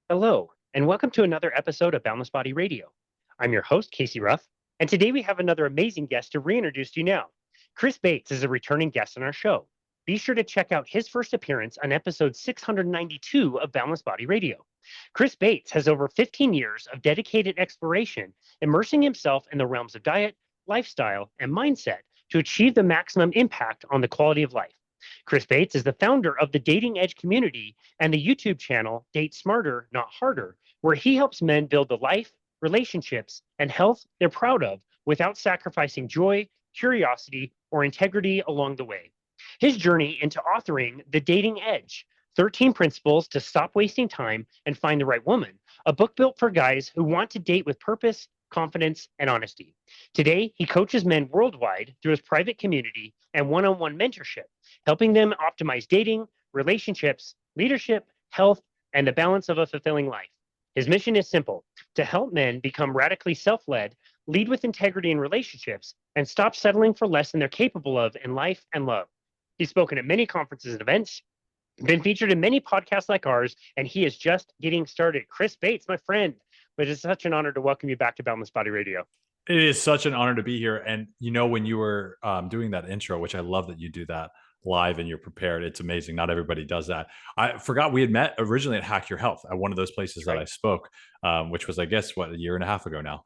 Hello, and welcome to another episode of Boundless Body Radio. I'm your host, Casey Ruff, and today we have another amazing guest to reintroduce to you now. Chris Bates is a returning guest on our show. Be sure to check out his first appearance on episode 692 of Boundless Body Radio. Chris Bates has over 15 years of dedicated exploration, immersing himself in the realms of diet, lifestyle, and mindset to achieve the maximum impact on the quality of life. Chris Bates is the founder of the Dating Edge community and the YouTube channel DateSmarterNotHarder, where he helps men build the life, relationships, and health they're proud of without sacrificing joy, curiosity, or integrity along the way. His journey into authoring The Dating Edge, 13 Principles to Stop Wasting Time and Find the Right Woman, a book built for guys who want to date with purpose, confidence, and honesty. Today, he coaches men worldwide through his private community and one-on-one mentorship, helping them optimize dating, relationships, leadership, health, and the balance of a fulfilling life. His mission is simple: to help men become radically self-led, lead with integrity in relationships, and stop settling for less than they're capable of in life and love. He's spoken at many conferences and events, been featured in many podcasts like ours, and he is just getting started. Chris Bates, my friend, it is such an honor to welcome you back to Boundless Body Radio. It is such an honor to be here. And when you were doing that intro, which I love that you do that live and you're prepared, it's amazing. Not everybody does that. I forgot we had met originally at Hack Your Health at one of those places that I spoke, which was, I guess, a year and a half ago now.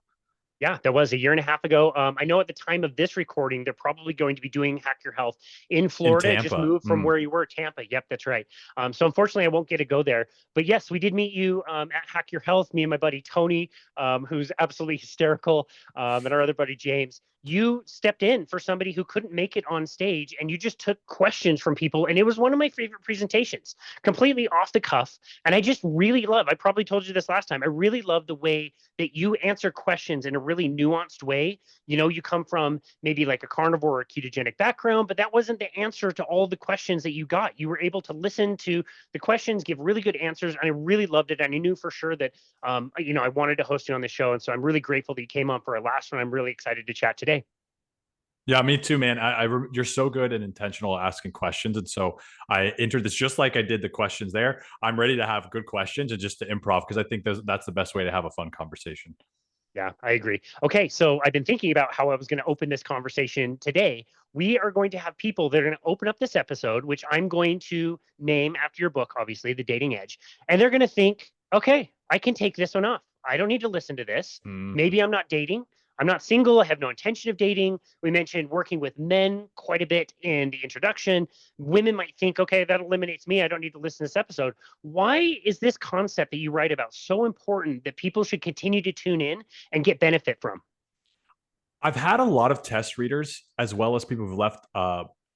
Yeah, that was a year and a half ago. I know at the time of this recording, they're probably going to be doing Hack Your Health in Florida. Just moved from where you were, Tampa. Yep, that's right. So unfortunately, I won't get to go there. But yes, we did meet you at Hack Your Health, me and my buddy Tony, who's absolutely hysterical, and our other buddy James. You stepped in for somebody who couldn't make it on stage, and you just took questions from people. And it was one of my favorite presentations, completely off the cuff. And I just really I probably told you this last time, I really love the way that you answer questions in a really nuanced way. You come from maybe like a carnivore or a ketogenic background, but that wasn't the answer to all the questions that you got. You were able to listen to the questions, give really good answers, and I really loved it. And I knew for sure that, I wanted to host you on the show. And so I'm really grateful that you came on for our last one. I'm really excited to chat today. Yeah, me too, man. You're so good and intentional at asking questions. And so I entered this just like I did the questions there. I'm ready to have good questions and just to improv because I think that's the best way to have a fun conversation. Yeah, I agree. Okay, so I've been thinking about how I was going to open this conversation today. We are going to have people that are going to open up this episode, which I'm going to name after your book, obviously, The Dating Edge. And they're going to think, okay, I can take this one off. I don't need to listen to this. Maybe I'm not dating. I'm not single. I have no intention of dating. We mentioned working with men quite a bit in the introduction. Women might think, okay, that eliminates me. I don't need to listen to this episode. Why is this concept that you write about so important that people should continue to tune in and get benefit from? I've had a lot of test readers, as well as people who've left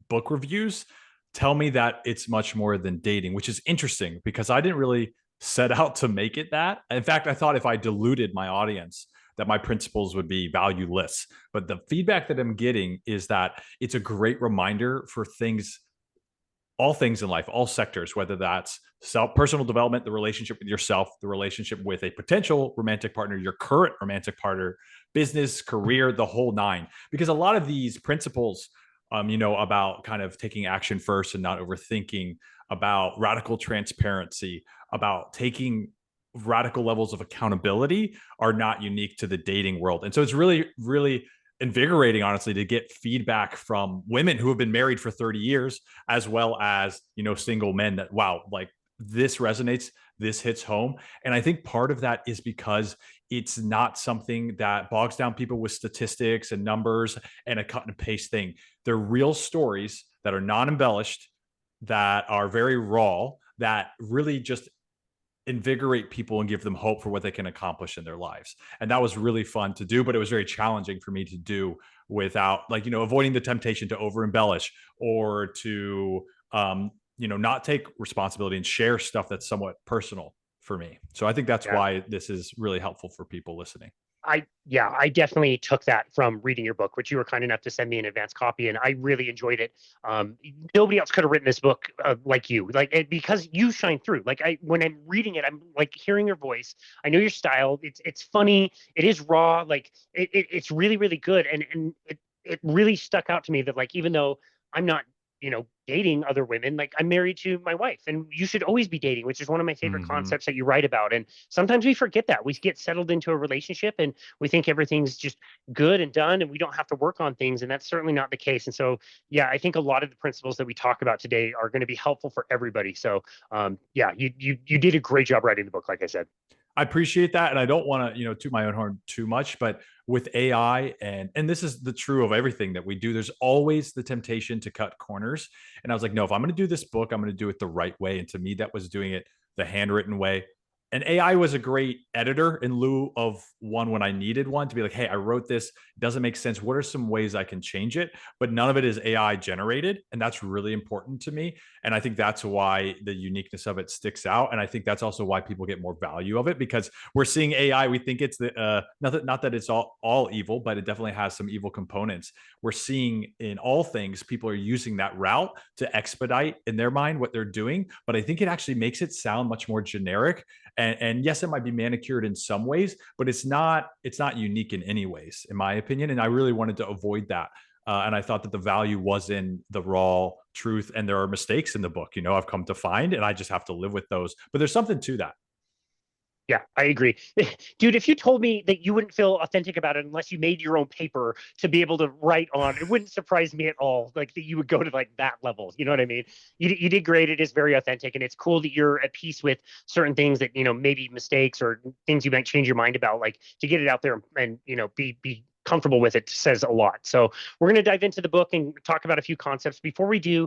book reviews, tell me that it's much more than dating, which is interesting because I didn't really set out to make it that. In fact, I thought if I diluted my audience, that my principles would be valueless. But the feedback that I'm getting is that it's a great reminder for all things in life, all sectors, whether that's personal development, the relationship with yourself, the relationship with a potential romantic partner, your current romantic partner, business, career, the whole nine. Because a lot of these principles, about kind of taking action first and not overthinking, about radical transparency, about taking radical levels of accountability are not unique to the dating world. And so it's really, really invigorating, honestly, to get feedback from women who have been married for 30 years, as well as, single men that, wow, like this resonates, this hits home. And I think part of that is because it's not something that bogs down people with statistics and numbers and a cut and paste thing. They're real stories that are non-embellished, that are very raw, that really just invigorate people and give them hope for what they can accomplish in their lives. And that was really fun to do, but it was very challenging for me to do without avoiding the temptation to over embellish or to, not take responsibility and share stuff that's somewhat personal for me. So I think that's why this is really helpful for people listening. I definitely took that from reading your book, which you were kind enough to send me an advance copy, and I really enjoyed it. Nobody else could have written this book like you, because you shine through. When I'm reading it, I'm like hearing your voice. I know your style. It's funny. It is raw. It's really, really good, and it really stuck out to me that even though I'm not dating other women. Like, I'm married to my wife, and you should always be dating, which is one of my favorite Hmm. concepts that you write about. And sometimes we forget that. We get settled into a relationship and we think everything's just good and done and we don't have to work on things. And that's certainly not the case. And so, yeah, I think a lot of the principles that we talk about today are going to be helpful for everybody. So, yeah, you did a great job writing the book, like I said. I appreciate that, and I don't want to, toot my own horn too much, but with AI and this is the true of everything that we do. There's always the temptation to cut corners, and I was like, no, if I'm going to do this book, I'm going to do it the right way. And to me, that was doing it the handwritten way. And AI was a great editor in lieu of one when I needed one to be like, hey, I wrote this. It doesn't make sense. What are some ways I can change it? But none of it is AI generated, and that's really important to me. And I think that's why the uniqueness of it sticks out. And I think that's also why people get more value of it, because we're seeing AI. We think it's the not that it's all evil, but it definitely has some evil components. We're seeing in all things, people are using that route to expedite in their mind what they're doing. But I think it actually makes it sound much more generic. And yes, it might be manicured in some ways, but it's not unique in any ways, in my opinion. And I really wanted to avoid that. And I thought that the value was in the raw truth. And there are mistakes in the book, I've come to find, and I just have to live with those. But there's something to that. Yeah, I agree. Dude, if you told me that you wouldn't feel authentic about it unless you made your own paper to be able to write on, it wouldn't surprise me at all. Like, that you would go to like that level. You know what I mean? You did great. It is very authentic, and it's cool that you're at peace with certain things that, maybe mistakes or things you might change your mind about. Like, to get it out there and, be comfortable with it says a lot. So we're going to dive into the book and talk about a few concepts. Before we do,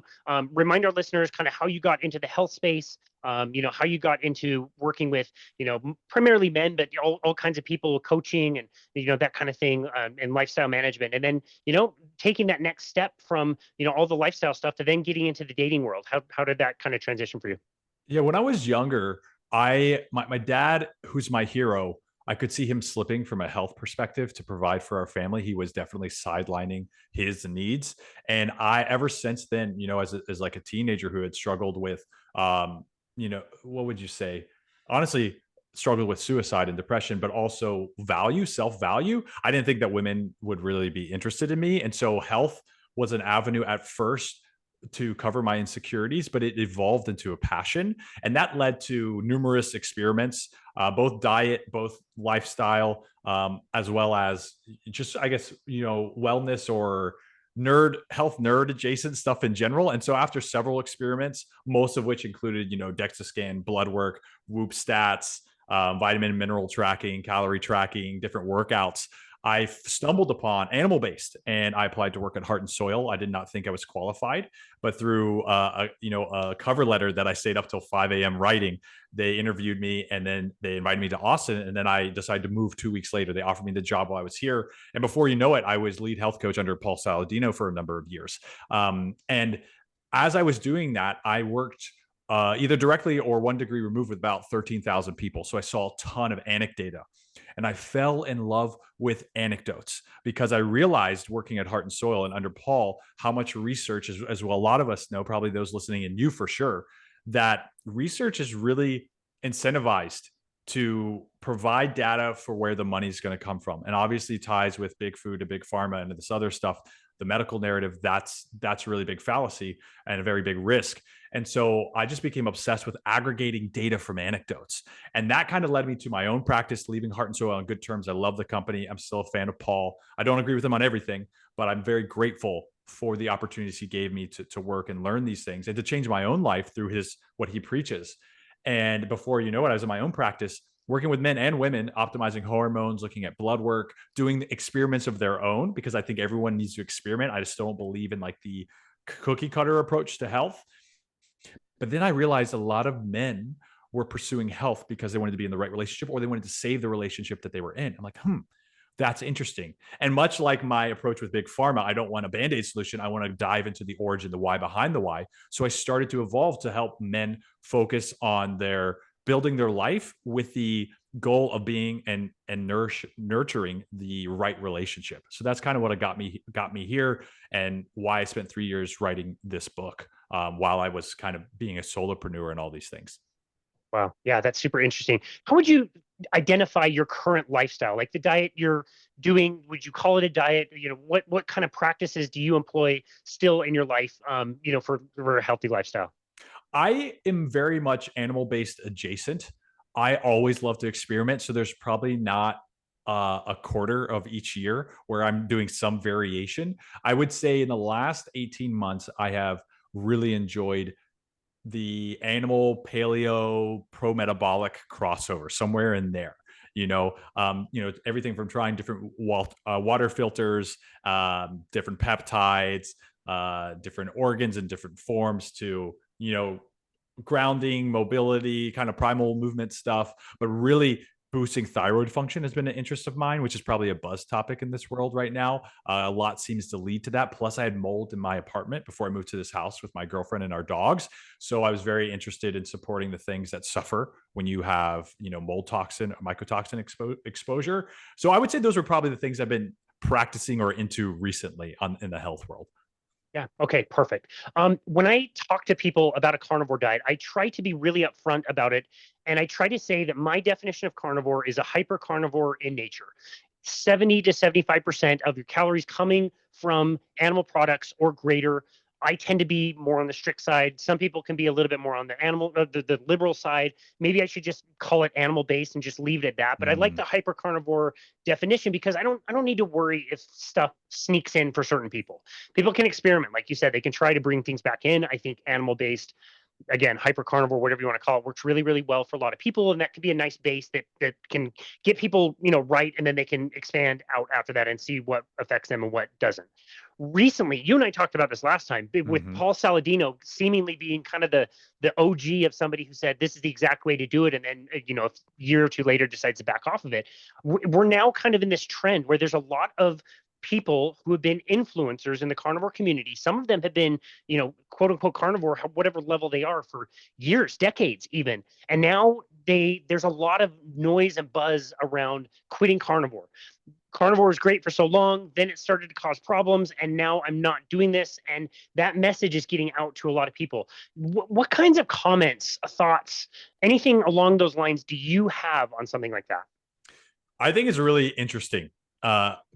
remind our listeners kind of how you got into the health space, how you got into working with, primarily men, but all kinds of people, coaching and, that kind of thing, and lifestyle management. And then, taking that next step from, all the lifestyle stuff to then getting into the dating world. How did that kind of transition for you? Yeah, when I was younger, my dad, who's my hero, I could see him slipping from a health perspective to provide for our family. He was definitely sidelining his needs, and I ever since then, as like a teenager who had struggled with, what would you say? Honestly, struggled with suicide and depression, but also self value. I didn't think that women would really be interested in me, and so health was an avenue at first to cover my insecurities, but it evolved into a passion. And that led to numerous experiments, both diet, both lifestyle, as well as just, I guess, wellness or health nerd adjacent stuff in general. And so after several experiments, most of which included, DEXA scan, blood work, Whoop stats, vitamin and mineral tracking, calorie tracking, different workouts, I stumbled upon animal based, and I applied to work at Heart and Soil. I did not think I was qualified, but through a cover letter that I stayed up till 5 a.m. writing, they interviewed me, and then they invited me to Austin. And then I decided to move 2 weeks later. They offered me the job while I was here, and before you know it, I was lead health coach under Paul Saladino for a number of years. And as I was doing that, I worked either directly or 1 degree removed with about 13,000 people. So I saw a ton of anecdata, and I fell in love with anecdotes because I realized working at Heart and Soil and under Paul, how much research, as well, a lot of us know, probably those listening and you for sure, that research is really incentivized to provide data for where the money is going to come from. And obviously ties with big food to big pharma and this other stuff, the medical narrative, that's a really big fallacy and a very big risk. And so I just became obsessed with aggregating data from anecdotes. And that kind of led me to my own practice, leaving Heart and Soil on good terms. I love the company. I'm still a fan of Paul. I don't agree with him on everything, but I'm very grateful for the opportunities he gave me to work and learn these things and to change my own life through what he preaches. And before you know it, I was in my own practice working with men and women, optimizing hormones, looking at blood work, doing experiments of their own, because I think everyone needs to experiment. I just don't believe in like the cookie cutter approach to health. But then I realized a lot of men were pursuing health because they wanted to be in the right relationship or they wanted to save the relationship that they were in. I'm like, that's interesting. And much like my approach with big pharma, I don't want a band-aid solution. I want to dive into the origin, the why behind the why. So I started to evolve to help men focus on their building their life with the goal of being and nurturing the right relationship. So that's kind of what got me here, and why I spent 3 years writing this book, while I was kind of being a solopreneur and all these things. Wow. Yeah, that's super interesting. How would you identify your current lifestyle, like the diet you're doing. Would you call it a diet? What kind of practices do you employ still in your life, for a healthy lifestyle? I am very much animal based adjacent. I always love to experiment. So there's probably not a quarter of each year where I'm doing some variation. I would say in the last 18 months, I have really enjoyed the animal paleo pro metabolic crossover somewhere in there. Everything from trying different water filters, different peptides, different organs in different forms to grounding, mobility, kind of primal movement stuff, but really boosting thyroid function has been an interest of mine, which is probably a buzz topic in this world right now. A lot seems to lead to that. Plus, I had mold in my apartment before I moved to this house with my girlfriend and our dogs. So I was very interested in supporting the things that suffer when you have, mold toxin, mycotoxin exposure. So I would say those are probably the things I've been practicing or into recently in the health world. Yeah. Okay. Perfect. When I talk to people about a carnivore diet, I try to be really upfront about it. And I try to say that my definition of carnivore is a hyper carnivore in nature. 70 to 75% of your calories coming from animal products or greater. I tend to be more on the strict side. Some people can be a little bit more on the the liberal side. Maybe I should just call it animal based and just leave it at that. But I like Mm. the hyper carnivore definition because I don't need to worry if stuff sneaks in for certain people. People can experiment, like you said. They can try to bring things back in. I think animal based, again, hyper carnivore, whatever you want to call it, works really, really well for a lot of people, and that can be a nice base that can get people, right, and then they can expand out after that and see what affects them and what doesn't. Recently, you and I talked about this last time with Hmm. Paul Saladino seemingly being kind of the OG of somebody who said this is the exact way to do it, and then a year or two later decides to back off of it. We're now kind of in this trend where there's a lot of people who have been influencers in the carnivore community. Some of them have been, quote unquote carnivore, whatever level they are, for years, decades even. And now there's a lot of noise and buzz around quitting carnivore. Carnivore was great for so long, then it started to cause problems, and now I'm not doing this. And that message is getting out to a lot of people. What kinds of comments, thoughts, anything along those lines do you have on something like that? I think it's really interesting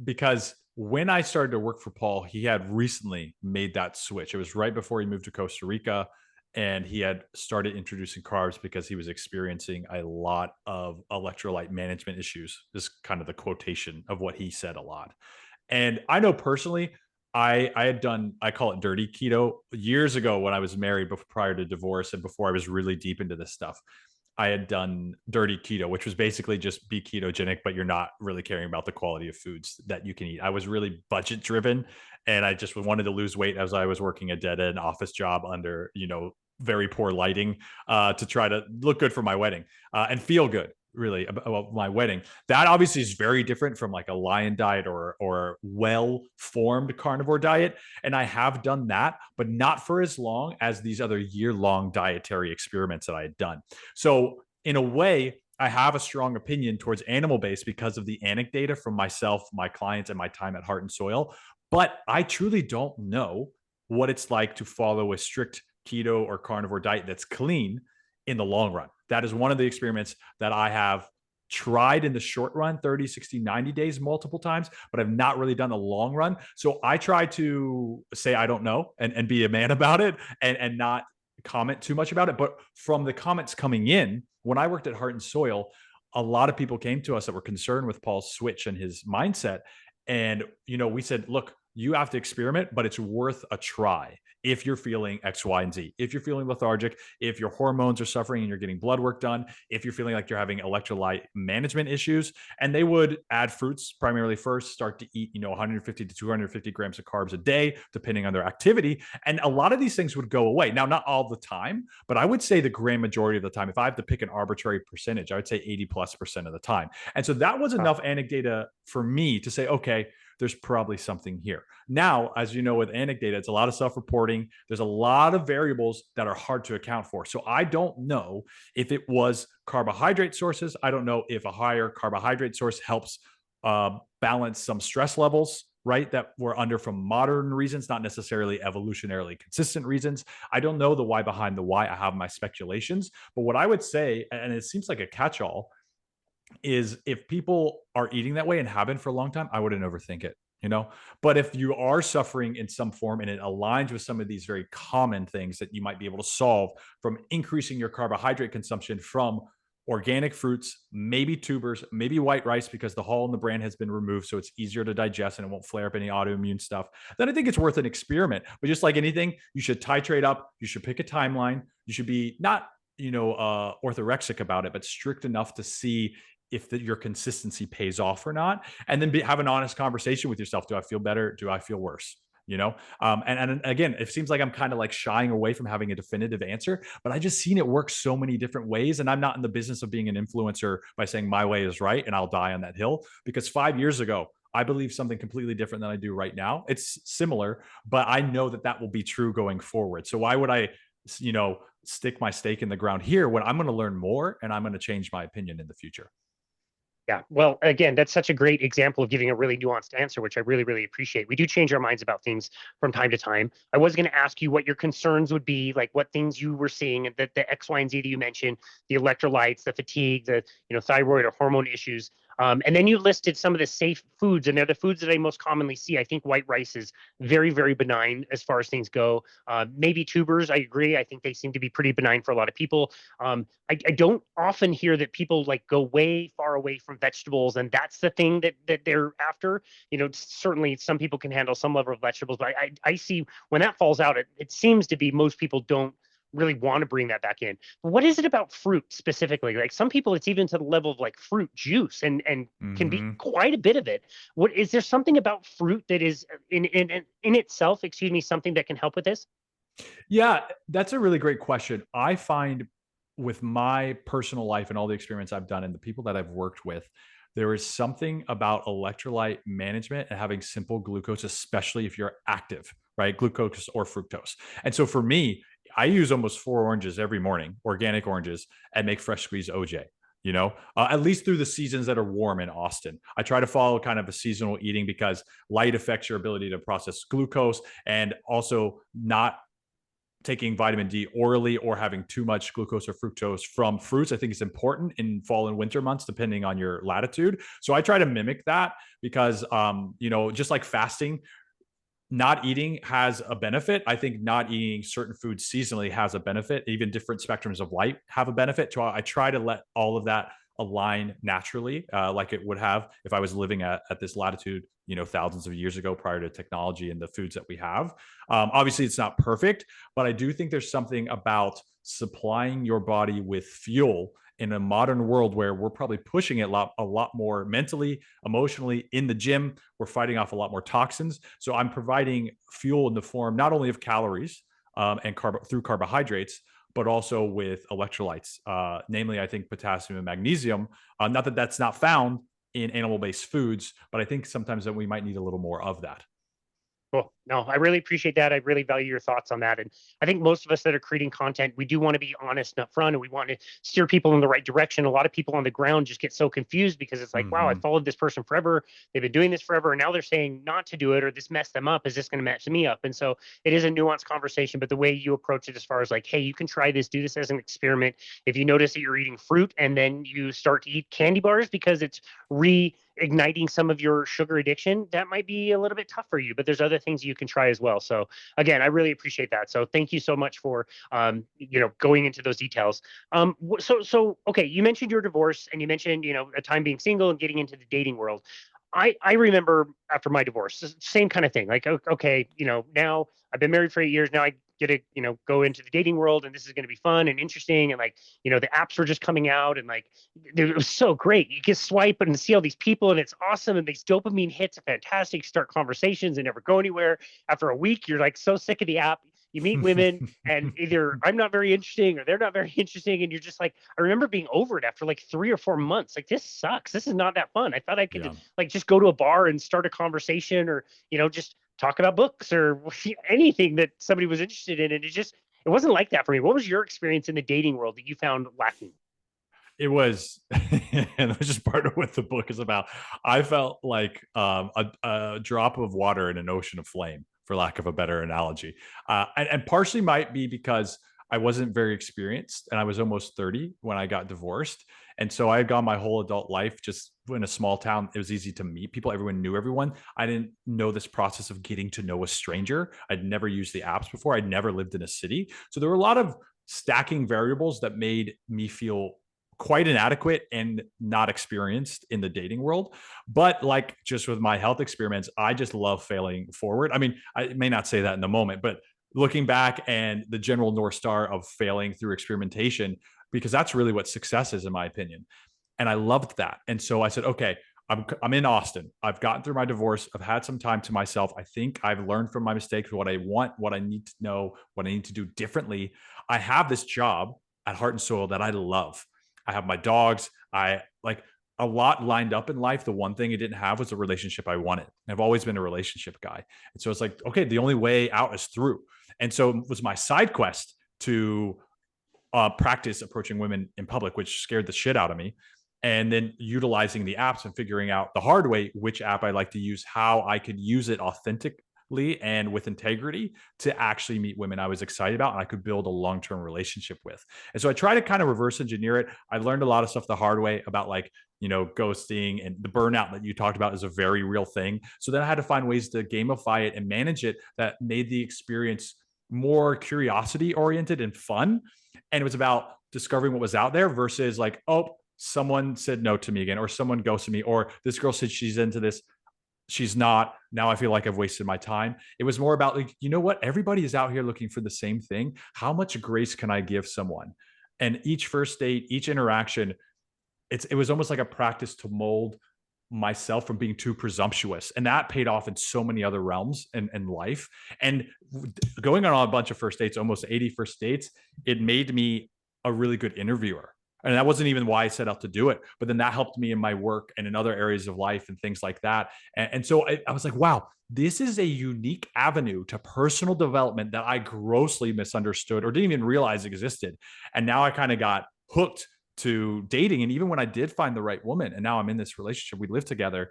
because when I started to work for Paul, he had recently made that switch. It was right before he moved to Costa Rica, and he had started introducing carbs because he was experiencing a lot of electrolyte management issues. This is kind of the quotation of what he said a lot. And I know personally, I had done, I call it dirty keto years ago when I was married, before, prior to divorce, and before I was really deep into this stuff. I had done dirty keto, which was basically just be ketogenic, but you're not really caring about the quality of foods that you can eat. I was really budget driven, and I just wanted to lose weight as I was working a dead end office job under, very poor lighting, to try to look good for my wedding, and feel good really about my wedding. That obviously is very different from like a lion diet or well formed carnivore diet. And I have done that, but not for as long as these other year long dietary experiments that I had done. So in a way, I have a strong opinion towards animal based because of the anecdata from myself, my clients, and my time at Heart and Soil. But I truly don't know what it's like to follow a strict keto or carnivore diet that's clean in the long run. That is one of the experiments that I have tried in the short run, 30, 60, 90 days multiple times, but I've not really done the long run. So I try to say I don't know and be a man about it and not comment too much about it. But from the comments coming in, when I worked at Heart and Soil, a lot of people came to us that were concerned with Paul's switch and his mindset. And, we said, look, you have to experiment, but it's worth a try if you're feeling X, Y, and Z. If you're feeling lethargic, if your hormones are suffering and you're getting blood work done, if you're feeling like you're having electrolyte management issues, and they would add fruits primarily first, start to eat, 150 to 250 grams of carbs a day, depending on their activity. And a lot of these things would go away. Now, not all the time, but I would say the grand majority of the time, if I have to pick an arbitrary percentage, I would say 80+% of the time. And so that was enough anecdata for me to say, okay, there's probably something here. Now, as you know, with anecdata, it's a lot of self-reporting. There's a lot of variables that are hard to account for. So I don't know if it was carbohydrate sources. I don't know if a higher carbohydrate source helps balance some stress levels, right, that we're under from modern reasons, not necessarily evolutionarily consistent reasons. I don't know the why behind the why. I have my speculations. But what I would say, and it seems like a catch-all, is if people are eating that way and have been for a long time, I wouldn't overthink it, you know? But if you are suffering in some form and it aligns with some of these very common things that you might be able to solve from increasing your carbohydrate consumption from organic fruits, maybe tubers, maybe white rice because the hull and the bran has been removed so it's easier to digest and it won't flare up any autoimmune stuff, then I think it's worth an experiment. But just like anything, you should titrate up, you should pick a timeline, you should be not orthorexic about it, but strict enough to see if your consistency pays off or not, and then have an honest conversation with yourself. Do I feel better? Do I feel worse? And again, it seems like I'm kind of like shying away from having a definitive answer, but I just seen it work so many different ways. And I'm not in the business of being an influencer by saying my way is right and I'll die on that hill, because 5 years ago, I believe something completely different than I do right now. It's similar, but I know that that will be true going forward. So why would I, stick my stake in the ground here when I'm going to learn more and I'm going to change my opinion in the future? Yeah. Well, again, that's such a great example of giving a really nuanced answer, which I really, really appreciate. We do change our minds about things from time to time. I was going to ask you what your concerns would be, like what things you were seeing, and the X, Y, and Z that you mentioned, the electrolytes, the fatigue, the thyroid or hormone issues. And then you listed some of the safe foods, and they're the foods that I most commonly see. I think white rice is very, very benign as far as things go. Maybe tubers, I agree. I think they seem to be pretty benign for a lot of people. I don't often hear that people like go way far away from vegetables, and that's the thing that they're after. Certainly some people can handle some level of vegetables, but I see when that falls out, it seems to be most people don't really want to bring that back in. But what is it about fruit specifically? Like some people, it's even to the level of like fruit juice and can be Mhm. quite a bit of it. What is there something about fruit that is in itself, excuse me, something that can help with this? Yeah, that's a really great question. I find with my personal life and all the experience I've done and the people that I've worked with, there is something about electrolyte management and having simple glucose, especially if you're active, right? Glucose or fructose. And so for me, I use almost 4 oranges every morning, organic oranges, and make fresh squeezed OJ. At least through the seasons that are warm in Austin. I try to follow kind of a seasonal eating because light affects your ability to process glucose, and also not taking vitamin D orally or having too much glucose or fructose from fruits. I think it's important in fall and winter months, depending on your latitude. So I try to mimic that because, just like fasting, not eating has a benefit. I think not eating certain foods seasonally has a benefit. Even different spectrums of light have a benefit. So I try to let all of that align naturally, like it would have if I was living at this latitude, thousands of years ago prior to technology and the foods that we have. Obviously, it's not perfect, but I do think there's something about supplying your body with fuel in a modern world where we're probably pushing it a lot more mentally, emotionally in the gym. We're fighting off a lot more toxins. So I'm providing fuel in the form not only of calories and through carbohydrates, but also with electrolytes, namely, I think potassium and magnesium. Not that that's not found in animal-based foods, but I think sometimes that we might need a little more of that. Cool. No, I really appreciate that. I really value your thoughts on that. And I think most of us that are creating content, we do want to be honest and upfront, and we want to steer people in the right direction. A lot of people on the ground just get so confused because it's like, wow, I Hmm. followed this person forever. They've been doing this forever. And now they're saying not to do it, or this messed them up. Is this going to mess me up? And so it is a nuanced conversation. But the way you approach it, as far as like, hey, you can try this, do this as an experiment. If you notice that you're eating fruit and then you start to eat candy bars because it's reigniting some of your sugar addiction, that might be a little bit tough for you, but there's other things you can try as well. So again, I really appreciate that. So thank you so much for going into those details. So okay, you mentioned your divorce and you mentioned a time being single and getting into the dating world. I remember after my divorce, same kind of thing. Like, okay, now I've been married for 8 years. Now I get to, go into the dating world, and this is going to be fun and interesting. And like, the apps were just coming out, and like, it was so great. You can swipe and see all these people, and it's awesome. And these dopamine hits are fantastic. Start conversations and never go anywhere. After a week, you're like so sick of the app. You meet women, and either I'm not very interesting or they're not very interesting, and you're just like, I remember being over it after like 3 or 4 months. Like, this sucks. This is not that fun. I thought I could Yeah. like just go to a bar and start a conversation, or just talk about books or anything that somebody was interested in. And it wasn't like that for me. What was your experience in the dating world that you found lacking? It was, and that's just part of what the book is about. I felt like a drop of water in an ocean of flame, for lack of a better analogy. And partially might be because I wasn't very experienced and I was almost 30 when I got divorced. And so I had gone my whole adult life just in a small town. It was easy to meet people. Everyone knew everyone. I didn't know this process of getting to know a stranger. I'd never used the apps before. I'd never lived in a city. So there were a lot of stacking variables that made me feel quite inadequate and not experienced in the dating world. But like just with my health experiments, I just love failing forward. I mean, I may not say that in the moment, but looking back and the general North Star of failing through experimentation, because that's really what success is, in my opinion. And I loved that. And so I said, okay, I'm in Austin. I've gotten through my divorce. I've had some time to myself. I think I've learned from my mistakes what I want, what I need to know, what I need to do differently. I have this job at Heart and Soil that I love. I have my dogs. I like a lot lined up in life. The one thing I didn't have was a relationship I wanted. I've always been a relationship guy. And so it's like, okay, the only way out is through. And so it was my side quest to practice approaching women in public, which scared the shit out of me. And then utilizing the apps and figuring out the hard way which app I like to use, how I could use it authentically and with integrity to actually meet women I was excited about and I could build a long-term relationship with. And so I try to kind of reverse engineer it. I learned a lot of stuff the hard way about like, ghosting and the burnout that you talked about is a very real thing. So then I had to find ways to gamify it and manage it that made the experience more curiosity oriented and fun. And it was about discovering what was out there versus like, oh, someone said no to me again, or someone ghosted me, or this girl said she's into this. She's not. Now I feel like I've wasted my time. It was more about like, you know what? Everybody is out here looking for the same thing. How much grace can I give someone? And each first date, each interaction, it was almost like a practice to mold myself from being too presumptuous. And that paid off in so many other realms in life. And going on a bunch of first dates, almost 80 first dates, it made me a really good interviewer. And that wasn't even why I set out to do it. But then that helped me in my work and in other areas of life and things like that. And so I was like, wow, this is a unique avenue to personal development that I grossly misunderstood or didn't even realize existed. And now I kind of got hooked to dating. And even when I did find the right woman and now I'm in this relationship, we live together,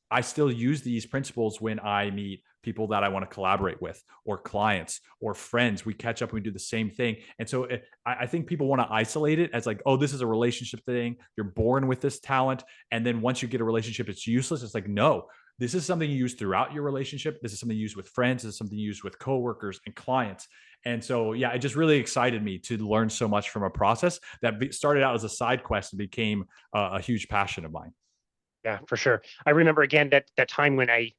I still use these principles when I meet people that I want to collaborate with or clients or friends. We catch up, we do the same thing. And so I think people want to isolate it as like, oh, this is a relationship thing. You're born with this talent. And then once you get a relationship, it's useless. It's like, no, this is something you use throughout your relationship. This is something you use with friends. This is something you use with coworkers and clients. And so, yeah, it just really excited me to learn so much from a process that started out as a side quest and became a huge passion of mine. Yeah, for sure. I remember again that time when I,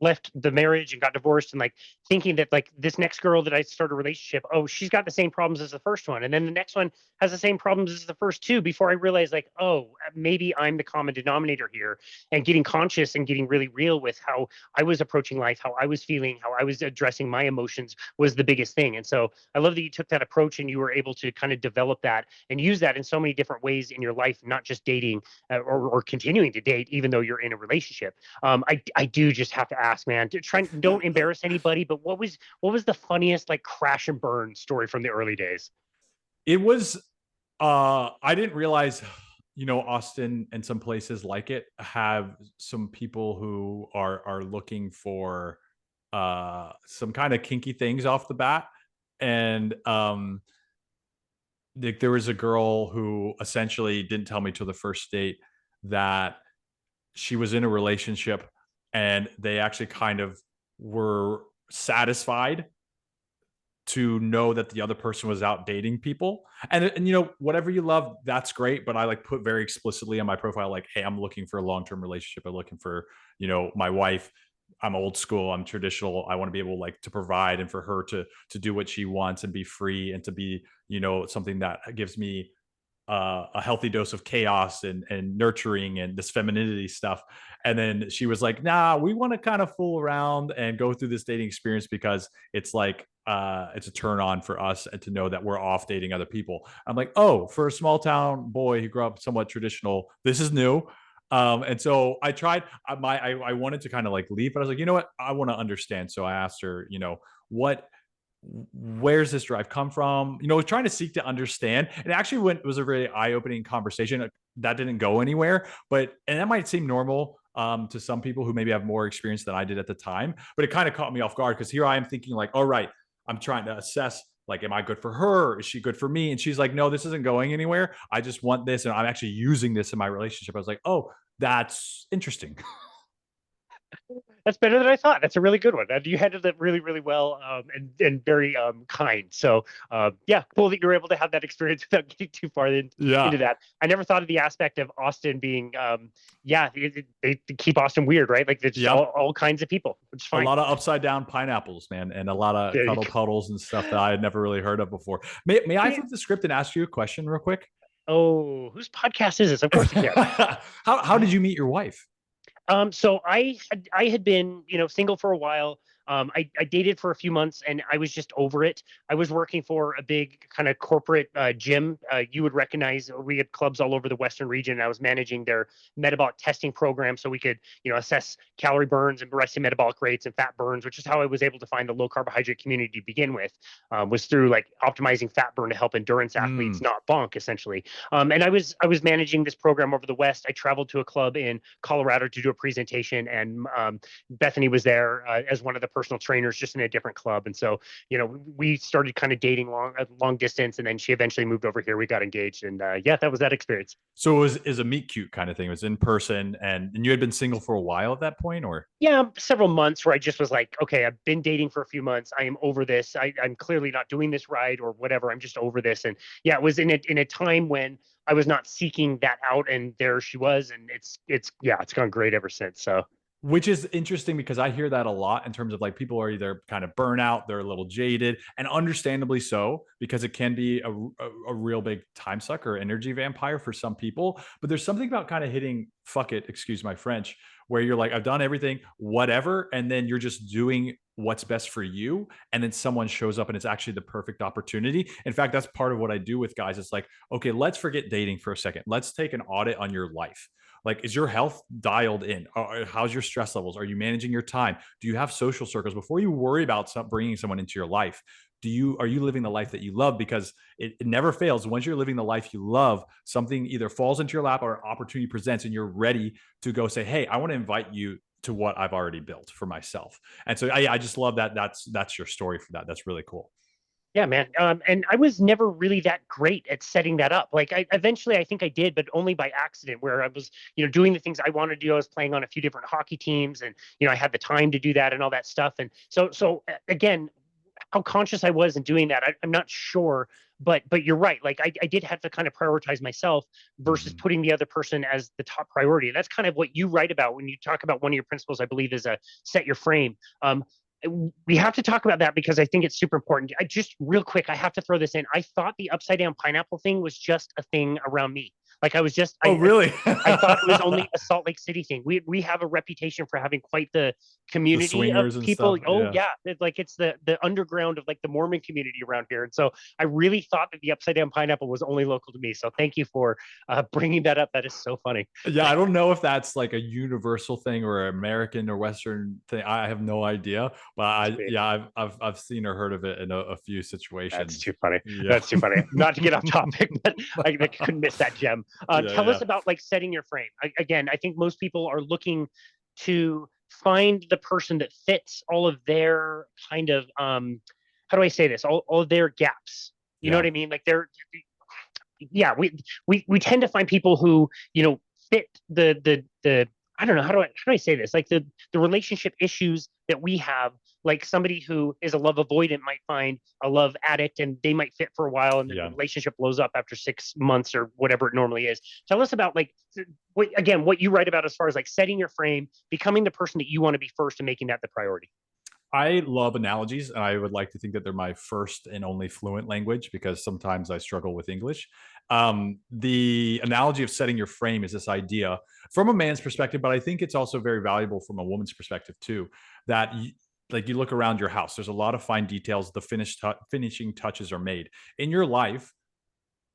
left the marriage and got divorced and like thinking that like this next girl that I started a relationship, oh, she's got the same problems as the first one. And then the next one has the same problems as the first two before I realized like, oh, maybe I'm the common denominator here, and getting conscious and getting really real with how I was approaching life, how I was feeling, how I was addressing my emotions was the biggest thing. And so I love that you took that approach and you were able to kind of develop that and use that in so many different ways in your life, not just dating or continuing to date, even though you're in a relationship. I do just have to ask, man, don't embarrass anybody, but what was the funniest like crash and burn story from the early days? It was I didn't realize, Austin and some places like it have some people who are looking for some kind of kinky things off the bat. And there was a girl who essentially didn't tell me till the first date that she was in a relationship and they actually kind of were satisfied to know that the other person was out dating people. And whatever you love, that's great. But I like put very explicitly on my profile, like, hey, I'm looking for a long-term relationship. I'm looking for, my wife. I'm old school. I'm traditional. I want to be able like to provide and for her to do what she wants and be free and to be, something that gives me a healthy dose of chaos and nurturing and this femininity stuff. And then she was like, nah, we want to kind of fool around and go through this dating experience because it's like, it's a turn on for us and to know that we're off dating other people. I'm like, oh, for a small town boy who grew up somewhat traditional, this is new. And so I tried I wanted to kind of like leave, but I was like, you know what? I want to understand. So I asked her, where's this drive come from? Trying to seek to understand. And actually it was a really eye-opening conversation that didn't go anywhere, and that might seem normal to some people who maybe have more experience than I did at the time, but it kind of caught me off guard because here I am thinking like, all right, I'm trying to assess Like, am I good for her? Is she good for me? And she's like, no, this isn't going anywhere. I just want this. And I'm actually using this in my relationship. I was like, oh, that's interesting. That's better than I thought. That's a really good one. You handled it really, really well, and very kind. So yeah, cool that you were able to have that experience without getting too far into Yeah. that. I never thought of the aspect of Austin being, yeah, they keep Austin weird, right? Like there's just Yep. all kinds of people, which is A fine. lot of upside down pineapples, man, and a lot of There you cuddle go. puddles and stuff that I had never really heard of before. May I flip the script and ask you a question real quick? Oh, whose podcast is this? Of course you can. How did you meet your wife? So I had been, single for a while. I dated for a few months and I was just over it. I was working for a big kind of corporate gym. You would recognize we had clubs all over the Western region. And I was managing their metabolic testing program so we could, assess calorie burns and resting metabolic rates and fat burns, which is how I was able to find the low carbohydrate community to begin with, was through like optimizing fat burn to help endurance athletes Mm. not bonk essentially. And I was managing this program over the West. I traveled to a club in Colorado to do a presentation, and Bethany was there as one of the personal trainers, just in a different club. And so, we started kind of dating long distance, and then she eventually moved over here. We got engaged, and yeah, that was that experience. So it was is a meet cute kind of thing. It was in person, and you had been single for a while at that point, or Yeah, several months where I just was like, okay, I've been dating for a few months. I am over this. I'm clearly not doing this right or whatever. I'm just over this. And yeah, it was in a time when I was not seeking that out, and there she was, and it's gone great ever since. So which is interesting because I hear that a lot in terms of like people are either kind of burnout, they're a little jaded, and understandably so, because it can be a real big time sucker, energy vampire for some people. But there's something about kind of hitting fuck it, excuse my French, where you're like, I've done everything, whatever. And then you're just doing what's best for you. And then someone shows up and it's actually the perfect opportunity. In fact, that's part of what I do with guys. It's like, okay, let's forget dating for a second. Let's take an audit on your life. Like, is your health dialed in? How's your stress levels? Are you managing your time? Do you have social circles? Before you worry about bringing someone into your life, are you living the life that you love? Because it never fails. Once you're living the life you love, something either falls into your lap or opportunity presents, and you're ready to go say, "Hey, I want to invite you to what I've already built for myself." And so I just love that. That's your story for that. That's really cool. yeah, man. And I was never really that great at setting that up. Like I think I did, but only by accident, where I was, doing the things I wanted to do. I was playing on a few different hockey teams, and, I had the time to do that and all that stuff. And so again, how conscious I was in doing that, I'm not sure, but you're right. Like I did have to kind of prioritize myself versus Mhm. putting the other person as the top priority. And that's kind of what you write about when you talk about one of your principles, I believe, is a set your frame. We have to talk about that because I think it's super important. I just real quick, I have to throw this in. I thought the upside down pineapple thing was just a thing around me. Like I was just Oh, really? I thought it was only a Salt Lake City thing. We have a reputation for having quite the The community of swingers and people. stuff. Oh Yeah. yeah, it's the underground of like the Mormon community around here. And so I really thought that the upside down pineapple was only local to me. So thank you for bringing that up. That is so funny. Yeah, I don't know if that's like a universal thing or American or Western thing. I have no idea, but I've seen or heard of it in a few That's situations. too funny. Yeah, That's too funny. Not to get off topic, but I couldn't miss that gem. yeah, Tell us yeah, about like setting your frame. Again, I think most people are looking to find the person that fits all of their kind of how do I say this? All of their gaps. You know yeah, what I mean? Like they're yeah, we tend to find people who, fit the I don't know, how do I say this? Like the relationship issues that we have, like somebody who is a love avoidant might find a love addict, and they might fit for a while, and then the yeah. relationship blows up after 6 months or whatever it normally is. Tell us about like what you write about as far as like setting your frame, becoming the person that you want to be first, and making that the priority. I love analogies, and I would like to think that they're my first and only fluent language because sometimes I struggle with English. The analogy of setting your frame is this idea from a man's perspective, but I think it's also very valuable from a woman's perspective too. That like you look around your house, there's a lot of fine details. The finishing touches are made in your life.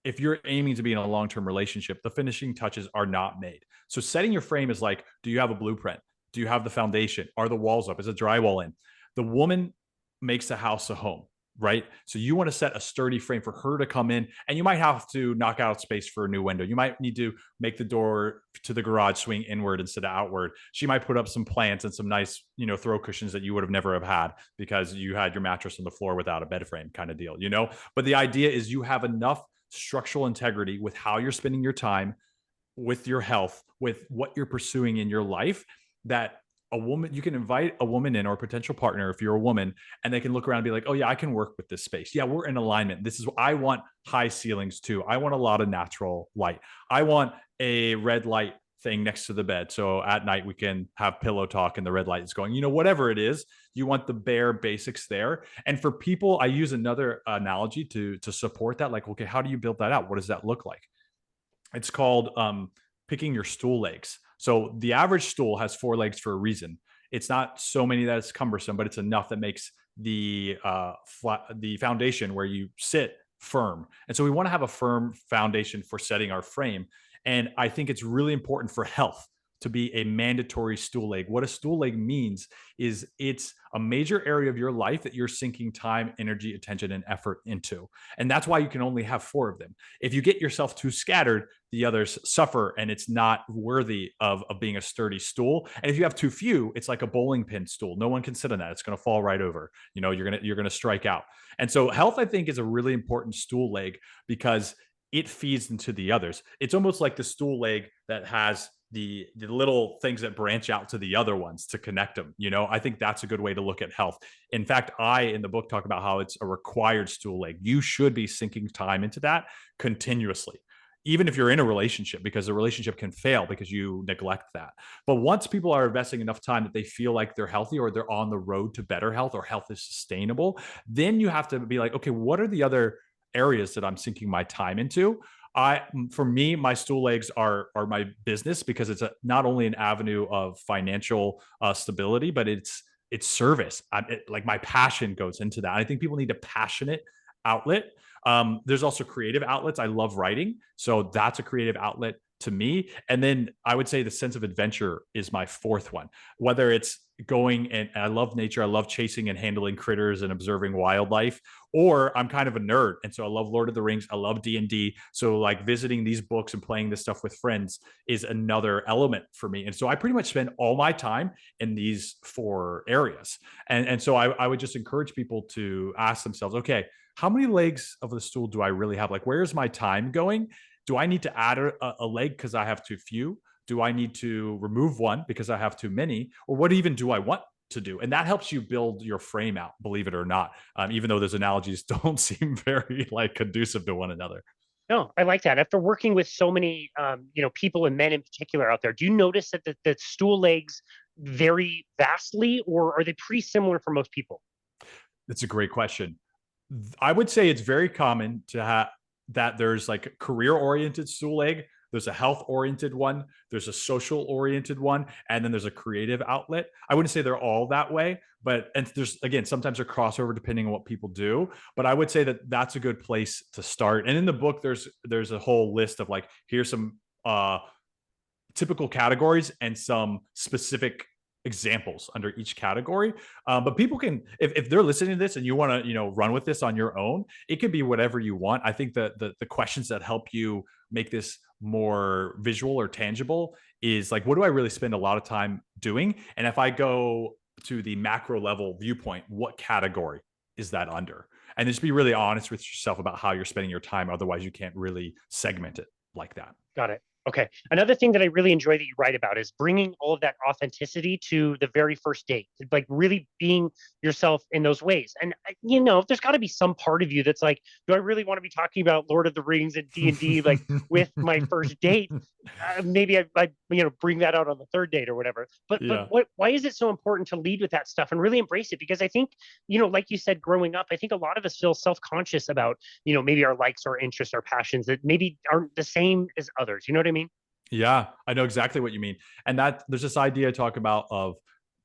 If you're aiming to be in a long-term relationship, the finishing touches are not made. So setting your frame is like, do you have a blueprint? Do you have the foundation? Are the walls up? Is the drywall in? The woman makes the house a home. right? So you want to set a sturdy frame for her to come in, and you might have to knock out space for a new window. You might need to make the door to the garage swing inward instead of outward. She might put up some plants and some nice, throw cushions that you would have never have had because you had your mattress on the floor without a bed frame kind of deal. But the idea is you have enough structural integrity with how you're spending your time, with your health, with what you're pursuing in your life, that you can invite a woman in, or a potential partner if you're a woman, and they can look around and be like, oh yeah, I can work with this space. Yeah, we're in alignment. This is what I want. High ceilings too. I want a lot of natural light. I want a red light thing next to the bed. So at night we can have pillow talk and the red light is going, whatever it is, you want the bare basics there. And for people, I use another analogy to support that. Like, okay, how do you build that out? What does that look like? It's called picking your stool legs. So the average stool has 4 legs for a reason. It's not so many that it's cumbersome, but it's enough that makes the foundation where you sit firm. And so we want to have a firm foundation for setting our frame. And I think it's really important for health to be a mandatory stool leg. What a stool leg means is it's a major area of your life that you're sinking time, energy, attention, and effort into. And that's why you can only have 4 of them. If you get yourself too scattered, the others suffer and it's not worthy of being a sturdy stool. And if you have too few, it's like a bowling pin stool. No one can sit on that. It's going to fall right over. You're going to strike out. And so health, I think, is a really important stool leg because it feeds into the others. It's almost like the stool leg that has the little things that branch out to the other ones to connect them. I think that's a good way to look at health. In fact, I, in the book, talk about how it's a required stool leg. You should be sinking time into that continuously, even if you're in a relationship, because the relationship can fail because you neglect that. But once people are investing enough time that they feel like they're healthy, or they're on the road to better health, or health is sustainable, then you have to be like, okay, what are the other areas that I'm sinking my time into? For me, my stool legs are my business, because it's not only an avenue of financial stability, but it's service. Like my passion goes into that. I think people need a passionate outlet. There's also creative outlets. I love writing, so that's a creative outlet to me. And then I would say the sense of adventure is my 4th one. Whether it's going, and I love nature, I love chasing and handling critters and observing wildlife, or I'm kind of a nerd, and so I love Lord of the Rings, I love D&D. So like visiting these books and playing this stuff with friends is another element for me. And so I pretty much spend all my time in these 4 areas. And so I would just encourage people to ask themselves, okay, how many legs of the stool do I really have? Like, where's my time going? Do I need to add a leg because I have too few? Do I need to remove one because I have too many? Or what even do I want to do? And that helps you build your frame out, believe it or not, even though those analogies don't seem very conducive to one another. No, I like that. After working with so many, people and men in particular out there, do you notice that the stool legs vary vastly, or are they pretty similar for most people? That's a great question. I would say it's very common to have that there's like a career oriented stool leg, there's a health oriented one, there's a social oriented one, and then there's a creative outlet. I wouldn't say they're all that way, and there's, again, sometimes a crossover depending on what people do, but I would say that that's a good place to start. And in the book, there's a whole list of like, here's some typical categories and some specific examples under each category. But people can, if they're listening to this and you want to, run with this on your own, it could be whatever you want. I think that the questions that help you make this more visual or tangible is like, what do I really spend a lot of time doing? And if I go to the macro level viewpoint, what category is that under? And just be really honest with yourself about how you're spending your time. Otherwise, you can't really segment it like that. Got it. Okay. Another thing that I really enjoy that you write about is bringing all of that authenticity to the very first date, like really being yourself in those ways. And there's got to be some part of you that's like, do I really want to be talking about Lord of the Rings and D&D like with my first date? Maybe I bring that out on the 3rd date or whatever. But why is it so important to lead with that stuff and really embrace it? Because I think, like you said, growing up, I think a lot of us feel self-conscious about, maybe our likes, our interests, our passions that maybe aren't the same as others. You know what I mean? Yeah, I know exactly what you mean. And that there's this idea I talk about of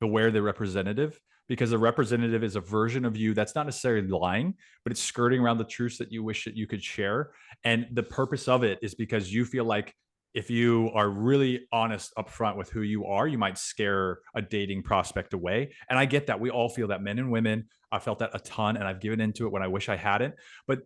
beware the representative, because a representative is a version of you that's not necessarily lying, but it's skirting around the truths that you wish that you could share. And the purpose of it is because you feel like If you are really honest upfront with who you are, you might scare a dating prospect away. And I get that. We all feel that, men and women. I felt that a ton, and I've given into it when I wish I hadn't. But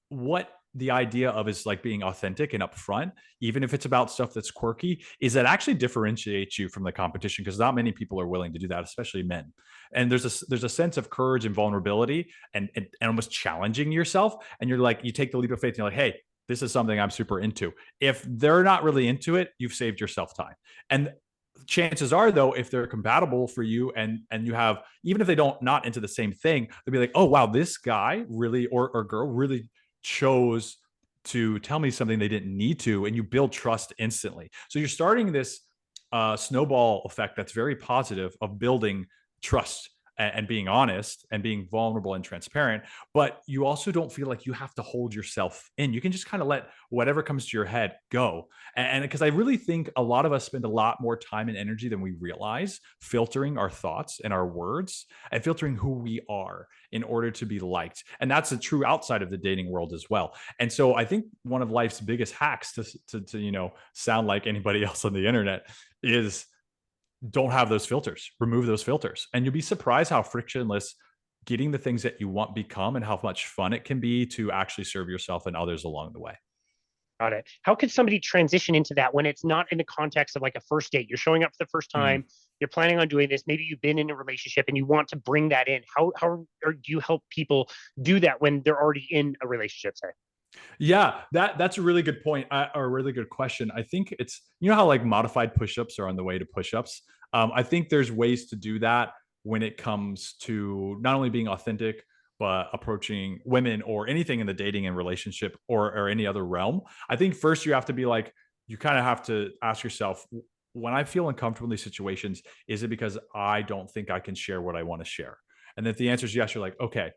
what the idea of is like being authentic and upfront, even if it's about stuff that's quirky, is that actually differentiates you from the competition, because not many people are willing to do that, especially men. And there's a sense of courage and vulnerability, and almost challenging yourself. And you're like, you take the leap of faith and you're like, hey, this is something I'm super into. If they're not really into it, you've saved yourself time. And chances are, though, if they're compatible for you, and you have, even if they don't not into the same thing, they'll be like, oh wow, this guy really, or girl really chose to tell me something they didn't need to, and you build trust instantly. So you're starting this snowball effect that's very positive of building trust, and being honest and being vulnerable and transparent. But you also don't feel like you have to hold yourself in. You can just kind of let whatever comes to your head go. And because I really think a lot of us spend a lot more time and energy than we realize filtering our thoughts and our words, and filtering who we are in order to be liked. And that's a true outside of the dating world as well. And so I think one of life's biggest hacks to sound like anybody else on the internet is, don't have those filters, remove those filters. And you'll be surprised how frictionless getting the things that you want become, and how much fun it can be to actually serve yourself and others along the way. Got it. How could somebody transition into that when it's not in the context of like a first date? You're showing up for the first Mm. time, you're planning on doing this, maybe you've been in a relationship and you want to bring that in. How or do you help people do that when they're already in a relationship, say? Yeah, that's a really good point, or a really good question. I think it's, you know how like modified push-ups are on the way to push-ups. I think there's ways to do that when it comes to not only being authentic, but approaching women or anything in the dating and relationship, or any other realm. I think first you have to be like, you kind of have to ask yourself, when I feel uncomfortable in these situations, is it because I don't think I can share what I want to share? And if the answer is yes, you're like, okay,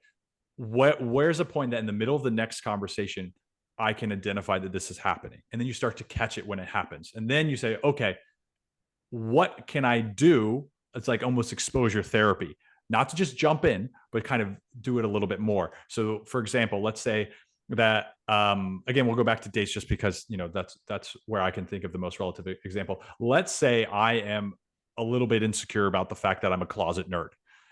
where's a point that in the middle of the next conversation I can identify that this is happening, and then you start to catch it when it happens, and then you say, okay, what can I do? It's like almost exposure therapy, not to just jump in, but kind of do it a little bit more. So for example, let's say that, again, we'll go back to dates just because that's where I can think of the most relative example. Let's say I am a little bit insecure about the fact that I'm a closet nerd,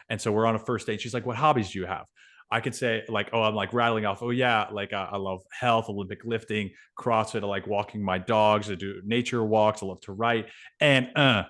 and so we're on a first date. She's like, what hobbies do you have? I could say like, oh, I'm like rattling off, oh yeah, like I love health, Olympic lifting, CrossFit, I like walking my dogs, I do nature walks, I love to write, and and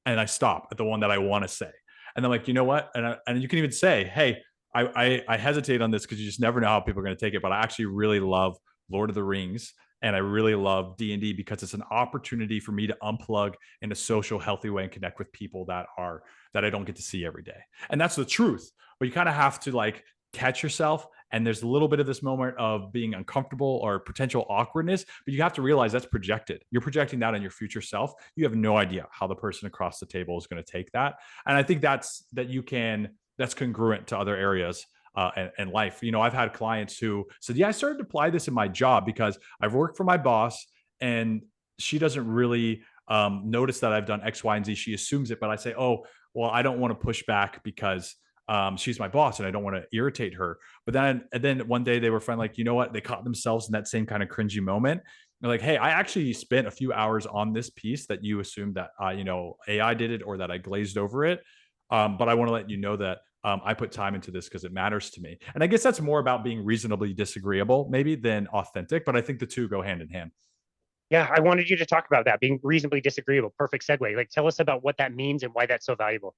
I stop at the one that I want to say. And I'm like, you know what? And you can even say, hey, I hesitate on this because you just never know how people are going to take it. But I actually really love Lord of the Rings, and I really love D&D because it's an opportunity for me to unplug in a social, healthy way and connect with people that I don't get to see every day. And that's the truth. But you kind of have to like catch yourself. And there's a little bit of this moment of being uncomfortable or potential awkwardness, but you have to realize that's projected. You're projecting that on your future self. You have no idea how the person across the table is going to take that. And I think that's congruent to other areas and life. I've had clients who said, yeah, I started to apply this in my job because I've worked for my boss, and she doesn't really notice that I've done X, Y, and Z. She assumes it, but I say, oh, well, I don't want to push back because she's my boss and I don't want to irritate her. But then one day they were finally like, you know what? They caught themselves in that same kind of cringy moment. They're like, hey, I actually spent a few hours on this piece that you assumed that, AI did it, or that I glazed over it. But I want to let you know that I put time into this because it matters to me. And I guess that's more about being reasonably disagreeable, maybe, than authentic. But I think the two go hand in hand. Yeah, I wanted you to talk about that, being reasonably disagreeable. Perfect segue. Like, tell us about what that means and why that's so valuable.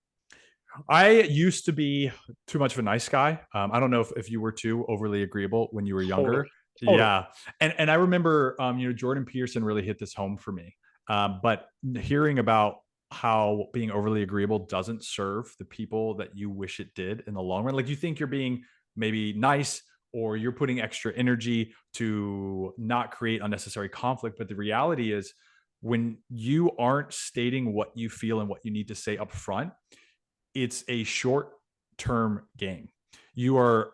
I used to be too much of a nice guy. I don't know if you were too overly agreeable when you were Totally. younger. Totally. Yeah, and I remember, Jordan Peterson really hit this home for me. But hearing about how being overly agreeable doesn't serve the people that you wish it did in the long run. Like, you think you're being maybe nice, or you're putting extra energy to not create unnecessary conflict, but the reality is, when you aren't stating what you feel and what you need to say up front, it's a short term game. You are,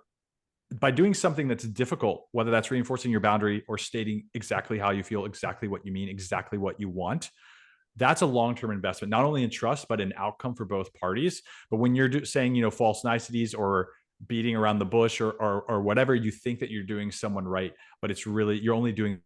by doing something that's difficult, whether that's reinforcing your boundary or stating exactly how you feel, exactly what you mean, exactly what you want, that's a long-term investment, not only in trust, but in outcome for both parties. But when you're saying, false niceties, or beating around the bush, or whatever, you think that you're doing someone right, but it's really, you're only doing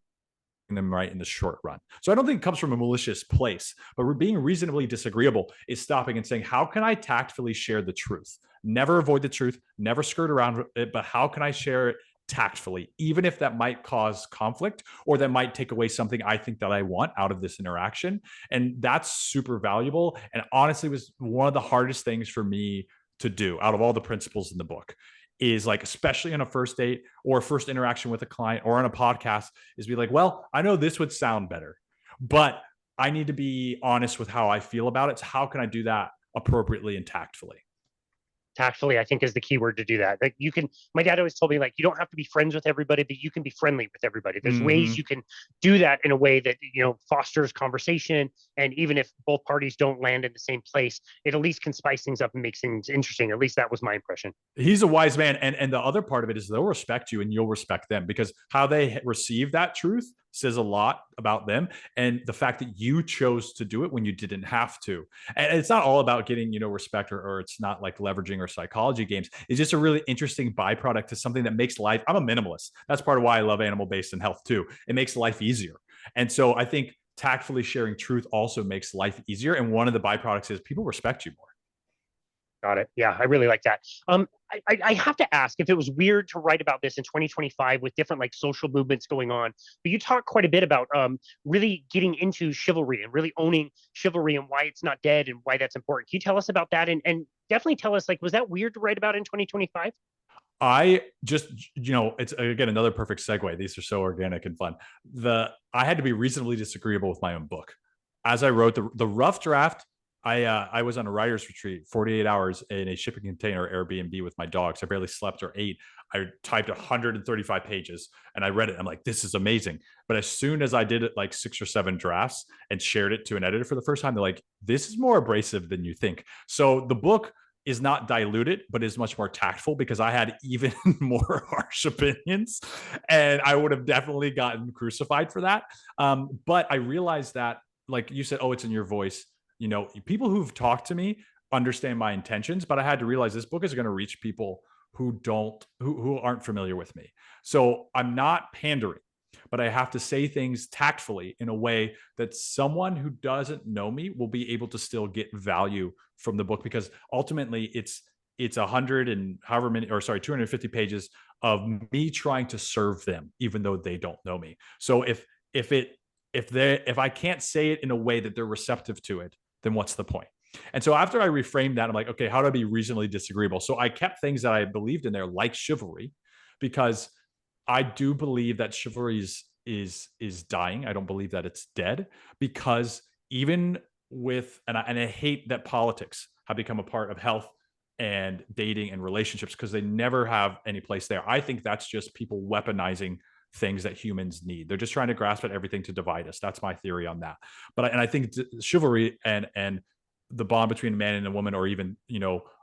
them right in the short run. So I don't think it comes from a malicious place, but being reasonably disagreeable is stopping and saying, how can I tactfully share the truth? Never avoid the truth, never skirt around it, but how can I share it tactfully, even if that might cause conflict or that might take away something I think that I want out of this interaction. And that's super valuable. And honestly, was one of the hardest things for me to do out of all the principles in the book, is like, especially on a first date or a first interaction with a client or on a podcast, is be like, well, I know this would sound better, but I need to be honest with how I feel about it. So how can I do that appropriately and tactfully? Tactfully, I think, is the key word to do that. Like, you can, my dad always told me, like, you don't have to be friends with everybody, but you can be friendly with everybody. There's ways you can do that in a way that, fosters conversation. And even if both parties don't land in the same place, it at least can spice things up and make things interesting. At least that was my impression. He's a wise man. And the other part of it is they'll respect you and you'll respect them, because how they receive that truth says a lot about them, and the fact that you chose to do it when you didn't have to. And it's not all about getting, respect, or it's not like leveraging or psychology games. It's just a really interesting byproduct to something that makes life. I'm a minimalist. That's part of why I love animal-based and health too. It makes life easier. And so I think tactfully sharing truth also makes life easier. And one of the byproducts is people respect you more. Got it. Yeah, I really like that. I have to ask if it was weird to write about this in 2025 with different like social movements going on, but you talk quite a bit about really getting into chivalry and really owning chivalry and why it's not dead and why that's important. Can you tell us about that? And definitely tell us, like, was that weird to write about in 2025? I just, it's again another perfect segue. These are so organic and fun. I had to be reasonably disagreeable with my own book. As I wrote the rough draft, I was on a writer's retreat, 48 hours in a shipping container Airbnb with my dogs. I barely slept or ate. I typed 135 pages and I read it. I'm like, this is amazing. But as soon as I did it, like 6 or 7 drafts and shared it to an editor for the first time, they're like, this is more abrasive than you think. So the book is not diluted, but is much more tactful, because I had even more harsh opinions and I would have definitely gotten crucified for that. But I realized that, like you said, oh, it's in your voice. People who've talked to me understand my intentions, but I had to realize this book is going to reach people who aren't familiar with me. So I'm not pandering, but I have to say things tactfully in a way that someone who doesn't know me will be able to still get value from the book, because ultimately it's 100 and however many, or sorry, 250 pages of me trying to serve them, even though they don't know me. So if I can't say it in a way that they're receptive to it, then what's the point? And so after I reframed that, I'm like, okay, how do I be reasonably disagreeable? So I kept things that I believed in there, like chivalry, because I do believe that chivalry is dying. I don't believe that it's dead, because even with, and I hate that politics have become a part of health and dating and relationships, because they never have any place there. I think that's just people weaponizing things that humans need. They're just trying to grasp at everything to divide us. That's my theory on that. But I think chivalry and the bond between a man and a woman, or even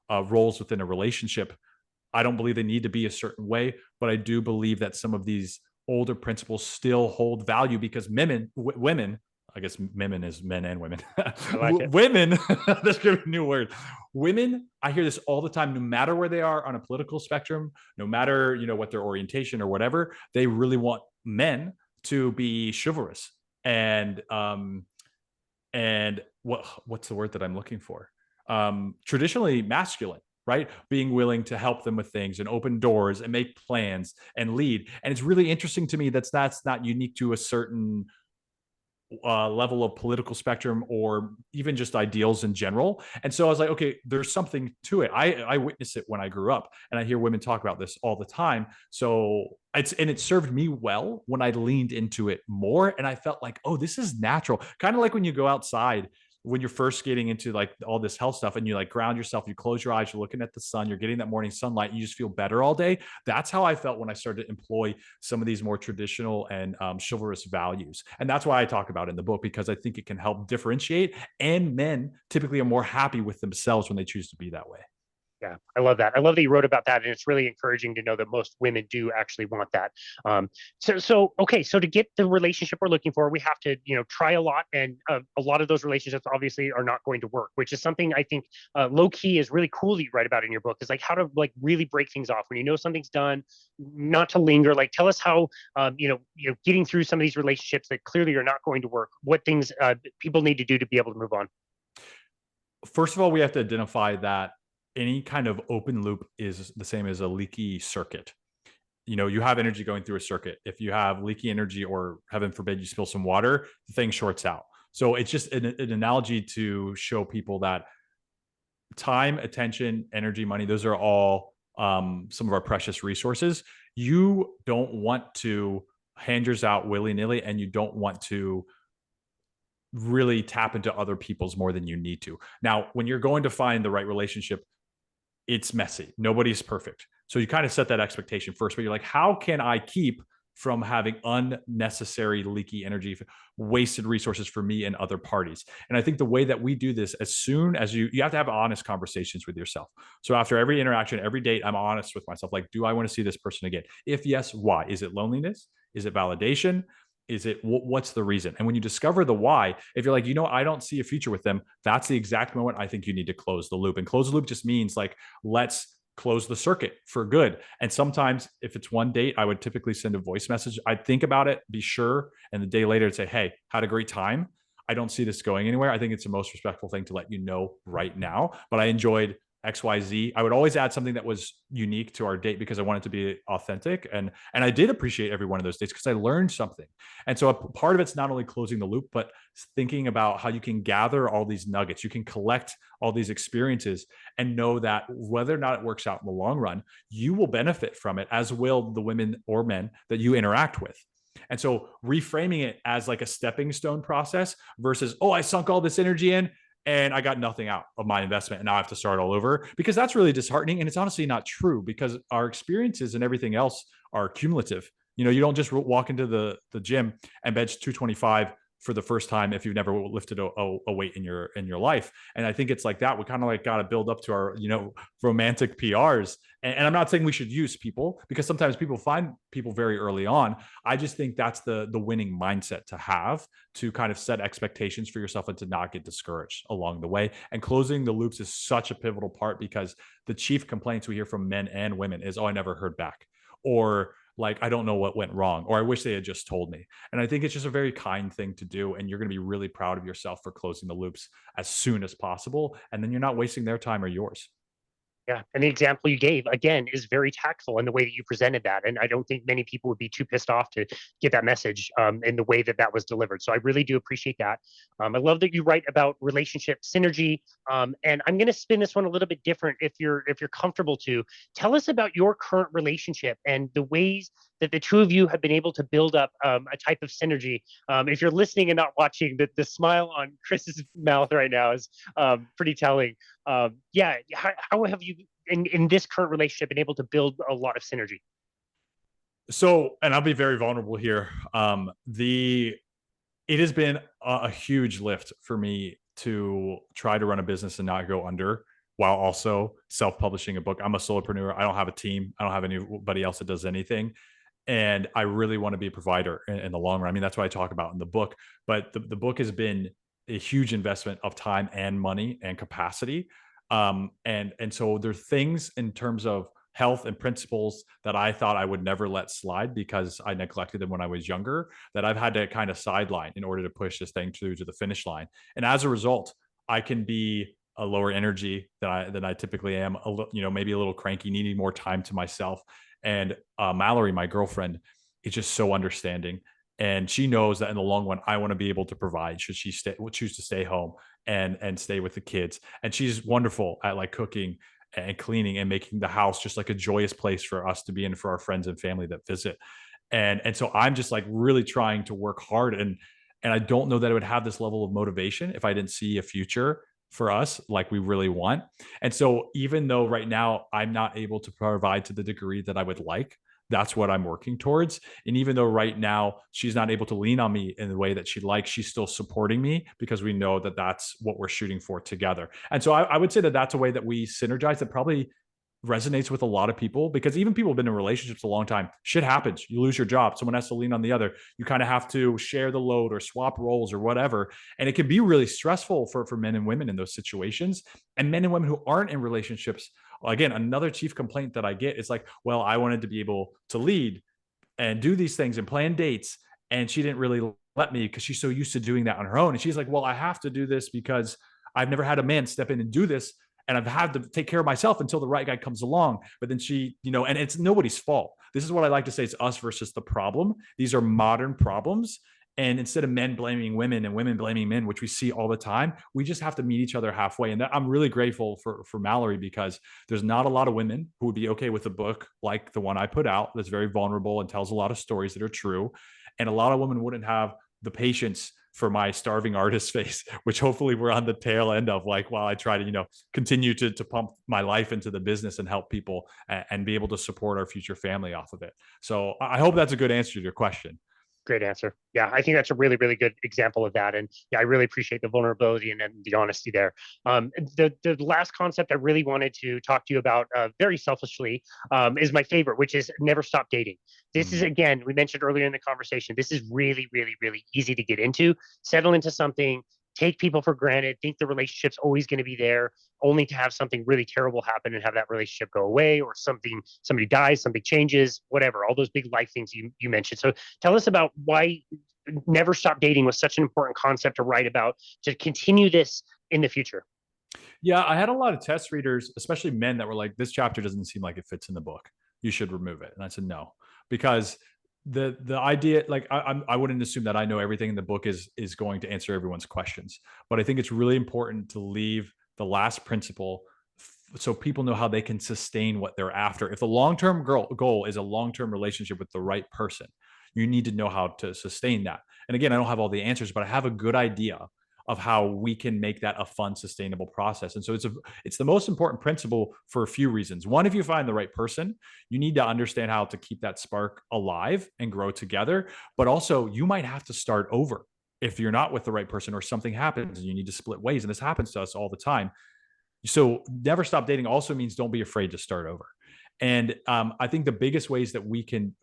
roles within a relationship, I don't believe they need to be a certain way, but I do believe that some of these older principles still hold value, because women, I guess women is men and women. I like it. Women, that's a new word. Women, I hear this all the time, no matter where they are on a political spectrum, no matter, what their orientation or whatever, they really want men to be chivalrous and what's the word that I'm looking for? Traditionally masculine, right? Being willing to help them with things and open doors and make plans and lead. And it's really interesting to me that's not unique to a certain level of political spectrum, or even just ideals in general. And so I was like, okay, there's something to it. I witnessed it when I grew up, and I hear women talk about this all the time. So it served me well when I leaned into it more, and I felt like, oh, this is natural. Kind of like when you go outside, when you're first getting into like all this health stuff, and you like ground yourself, you close your eyes, you're looking at the sun, you're getting that morning sunlight, and you just feel better all day. That's how I felt when I started to employ some of these more traditional and chivalrous values. And that's why I talk about it in the book, because I think it can help differentiate, and men typically are more happy with themselves when they choose to be that way. Yeah, I love that. I love that you wrote about that, and it's really encouraging to know that most women do actually want that. So okay, so to get the relationship we're looking for, we have to, try a lot, and a lot of those relationships obviously are not going to work, which is something I think low key is really cool that you write about in your book. Is like how to like really break things off when you know something's done, not to linger. Like tell us how getting through some of these relationships that clearly are not going to work. What things people need to do to be able to move on. First of all, we have to identify that any kind of open loop is the same as a leaky circuit. You have energy going through a circuit. If you have leaky energy, or heaven forbid you spill some water, the thing shorts out. So it's just an analogy to show people that time, attention, energy, money, those are all some of our precious resources. You don't want to hand yours out willy-nilly, and you don't want to really tap into other people's more than you need to. Now, when you're going to find the right relationship, it's messy. Nobody's perfect. So you kind of set that expectation first, but you're like, how can I keep from having unnecessary leaky energy, wasted resources for me and other parties? And I think the way that we do this, as soon as you have to have honest conversations with yourself. So after every interaction, every date, I'm honest with myself. Like, do I want to see this person again? If yes, why? Is it loneliness? Is it validation? Is it what's the reason? And when you discover the why, if you're like, I don't see a future with them, that's the exact moment I think you need to close the loop. And close the loop just means like, let's close the circuit for good. And sometimes if it's one date, I would typically send a voice message. I'd think about it, be sure, and the day later to say, hey, had a great time. I don't see this going anywhere. I think it's the most respectful thing to let you know right now, but I enjoyed XYZ. I would always add something that was unique to our date because I wanted to be authentic. And I did appreciate every one of those dates because I learned something. And so a part of it's not only closing the loop, but thinking about how you can gather all these nuggets. You can collect all these experiences and know that whether or not it works out in the long run, you will benefit from it, as will the women or men that you interact with. And so reframing it as like a stepping stone process versus, oh, I sunk all this energy in and I got nothing out of my investment and now I have to start all over, because that's really disheartening. And it's honestly not true, because our experiences and everything else are cumulative. You don't just walk into the gym and bench 225 for the first time if you've never lifted a weight in your life. And I think it's like that. We kind of like got to build up to our, romantic PRs. And I'm not saying we should use people, because sometimes people find people very early on. I just think that's the winning mindset to have, to kind of set expectations for yourself and to not get discouraged along the way. And closing the loops is such a pivotal part, because the chief complaints we hear from men and women is, oh, I never heard back. Or like, I don't know what went wrong, or I wish they had just told me. And I think it's just a very kind thing to do. And you're going to be really proud of yourself for closing the loops as soon as possible. And then you're not wasting their time or yours. Yeah, and the example you gave again is very tactful in the way that you presented that, and I don't think many people would be too pissed off to get that message in the way that that was delivered. So I really do appreciate that. I love that you write about relationship synergy, and I'm going to spin this one a little bit different if you're comfortable to tell us about your current relationship and the ways that the two of you have been able to build up a type of synergy. If you're listening and not watching, the smile on Chris's mouth right now is pretty telling. Yeah, how have you in this current relationship been able to build a lot of synergy? So, and I'll be very vulnerable here. It has been a huge lift for me to try to run a business and not go under, while also self-publishing a book. I'm a solopreneur. I don't have a team. I don't have anybody else that does anything. And I really want to be a provider in the long run. I mean, that's what I talk about in the book. But the book has been a huge investment of time and money and capacity. And so there are things in terms of health and principles that I thought I would never let slide because I neglected them when I was younger, that I've had to kind of sideline in order to push this thing through to the finish line. And as a result, I can be a lower energy than I typically am, maybe a little cranky, needing more time to myself. And Mallory, my girlfriend, is just so understanding. And she knows that in the long run, I want to be able to provide should she choose to stay home and stay with the kids. And she's wonderful at like cooking and cleaning and making the house just like a joyous place for us to be in, for our friends and family that visit. And so I'm just like really trying to work hard, and I don't know that I would have this level of motivation if I didn't see a future for us like we really want. And so even though right now I'm not able to provide to the degree that I would like, that's what I'm working towards. And even though right now she's not able to lean on me in the way that she'd like, she's still supporting me because we know that that's what we're shooting for together. And so I would say that that's a way that we synergize that probably resonates with a lot of people, because even people who've been in relationships a long time, shit happens. You lose your job. Someone has to lean on the other. You kind of have to share the load or swap roles or whatever. And it can be really stressful for men and women in those situations. And men and women who aren't in relationships, again, another chief complaint that I get is like, well, I wanted to be able to lead and do these things and plan dates. And she didn't really let me because she's so used to doing that on her own. And she's like, well, I have to do this because I've never had a man step in and do this. And I've had to take care of myself until the right guy comes along. But then she, and it's nobody's fault. This is what I like to say. It's us versus the problem. These are modern problems. And instead of men blaming women and women blaming men, which we see all the time, we just have to meet each other halfway. And I'm really grateful for Mallory, because there's not a lot of women who would be okay with a book like the one I put out that's very vulnerable and tells a lot of stories that are true. And a lot of women wouldn't have the patience for my starving artist face, which hopefully we're on the tail end of, like, while I try to, continue to pump my life into the business and help people and be able to support our future family off of it. So I hope that's a good answer to your question. Great answer. Yeah, I think that's a really, really good example of that. And yeah, I really appreciate the vulnerability and the honesty there. The last concept I really wanted to talk to you about, very selfishly, is my favorite, which is never stop dating. This is, again, we mentioned earlier in the conversation, this is really, really, really easy to get into, settle into something, take people for granted, think the relationship's always going to be there, only to have something really terrible happen and have that relationship go away, or somebody dies, something changes, whatever, all those big life things you mentioned. So tell us about why never stop dating was such an important concept to write about, to continue this in the future. Yeah, I had a lot of test readers, especially men, that were like, this chapter doesn't seem like it fits in the book. You should remove it. And I said, no, because the idea, like, I wouldn't assume that I know everything in the book is going to answer everyone's questions. But I think it's really important to leave the last principle so people know how they can sustain what they're after. If the long-term goal is a long-term relationship with the right person, you need to know how to sustain that. And again, I don't have all the answers, but I have a good idea of how we can make that a fun, sustainable process. And so it's the most important principle for a few reasons. One, if you find the right person, you need to understand how to keep that spark alive and grow together. But also, you might have to start over if you're not with the right person, or something happens and you need to split ways. And this happens to us all the time. So never stop dating also means don't be afraid to start over. And I think the biggest ways that we can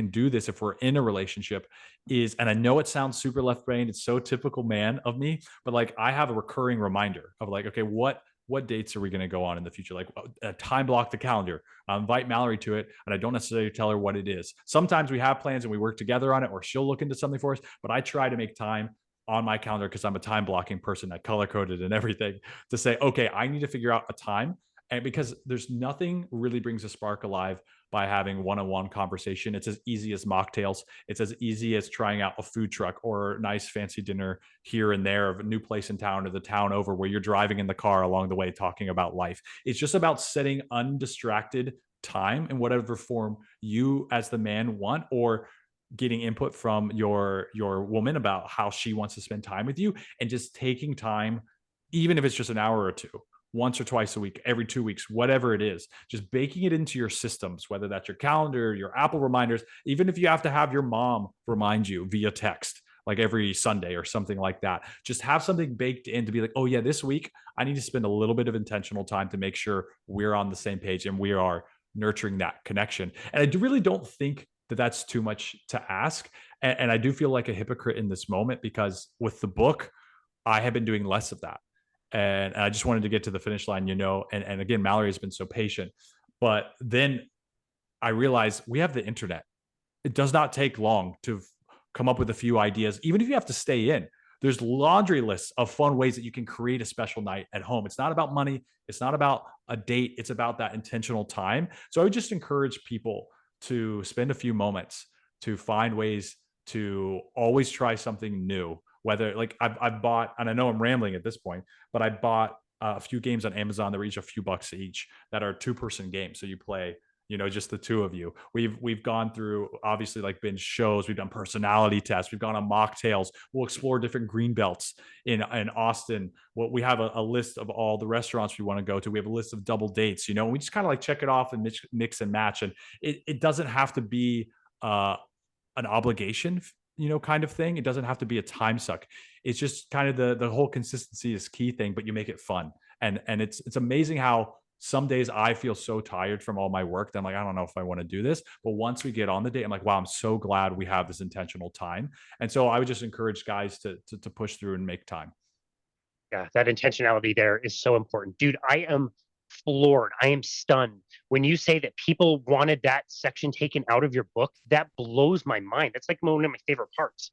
do this if we're in a relationship is, and I know it sounds super left brained, it's so typical man of me, but like, I have a recurring reminder of like, okay, what dates are we going to go on in the future? Like, time block the calendar, invite Mallory to it. And I don't necessarily tell her what it is. Sometimes we have plans and we work together on it, or she'll look into something for us, but I try to make time on my calendar, because I'm a time blocking person. I color coded and everything, to say, okay, I need to figure out a time. And because there's nothing really brings a spark alive by having one-on-one conversation. It's as easy as mocktails. It's as easy as trying out a food truck or a nice fancy dinner here and there of a new place in town or the town over, where you're driving in the car along the way talking about life. It's just about setting undistracted time in whatever form you as the man want, or getting input from your woman about how she wants to spend time with you, and just taking time, even if it's just an hour or two, once or twice a week, every 2 weeks, whatever it is, just baking it into your systems, whether that's your calendar, your Apple reminders, even if you have to have your mom remind you via text, like every Sunday or something like that. Just have something baked in to be like, oh yeah, this week I need to spend a little bit of intentional time to make sure we're on the same page and we are nurturing that connection. And I really don't think that that's too much to ask. And I do feel like a hypocrite in this moment, because with the book, I have been doing less of that. And I just wanted to get to the finish line, and again, Mallory has been so patient. But then I realized we have the internet. It does not take long to come up with a few ideas, even if you have to stay in. There's laundry lists of fun ways that you can create a special night at home. It's not about money. It's not about a date. It's about that intentional time. So I would just encourage people to spend a few moments to find ways to always try something new. Whether, like, I've bought, and I know I'm rambling at this point, but I bought a few games on Amazon that were each a few bucks each, that are 2-person games. So you play, just the two of you. We've gone through obviously like binge shows. We've done personality tests. We've gone on mocktails. We'll explore different green belts in Austin. We have a list of all the restaurants we want to go to. We have a list of double dates, and we just kind of like check it off and mix and match. And it doesn't have to be an obligation, kind of thing. It doesn't have to be a time suck. It's just kind of the whole consistency is key thing, but you make it fun. And it's amazing how some days I feel so tired from all my work that I'm like, I don't know if I want to do this. But once we get on the date, I'm like, wow, I'm so glad we have this intentional time. And so I would just encourage guys to push through and make time. Yeah, that intentionality there is so important. Dude, I am floored. I am stunned. When you say that people wanted that section taken out of your book, that blows my mind. That's like one of my favorite parts.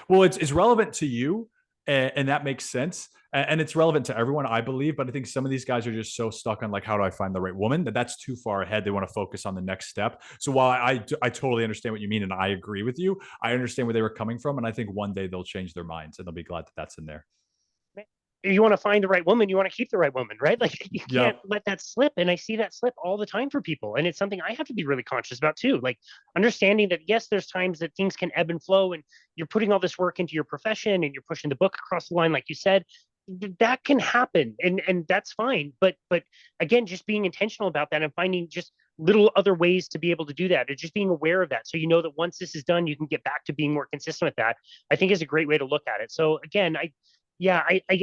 Well, it's relevant to you, and that makes sense. And it's relevant to everyone, I believe. But I think some of these guys are just so stuck on like, how do I find the right woman? That's too far ahead. They want to focus on the next step. So while I totally understand what you mean, and I agree with you, I understand where they were coming from, and I think one day they'll change their minds and they'll be glad that that's in there. You want to find the right woman, you want to keep the right woman, right? Like you can't Yep. let that slip. And I see that slip all the time for people. And it's something I have to be really conscious about too. Like understanding that, yes, there's times that things can ebb and flow and you're putting all this work into your profession and you're pushing the book across the line, like you said, that can happen and that's fine. But again, just being intentional about that and finding just little other ways to be able to do that and just being aware of that. So you know that once this is done, you can get back to being more consistent with that. I think is a great way to look at it. So again, I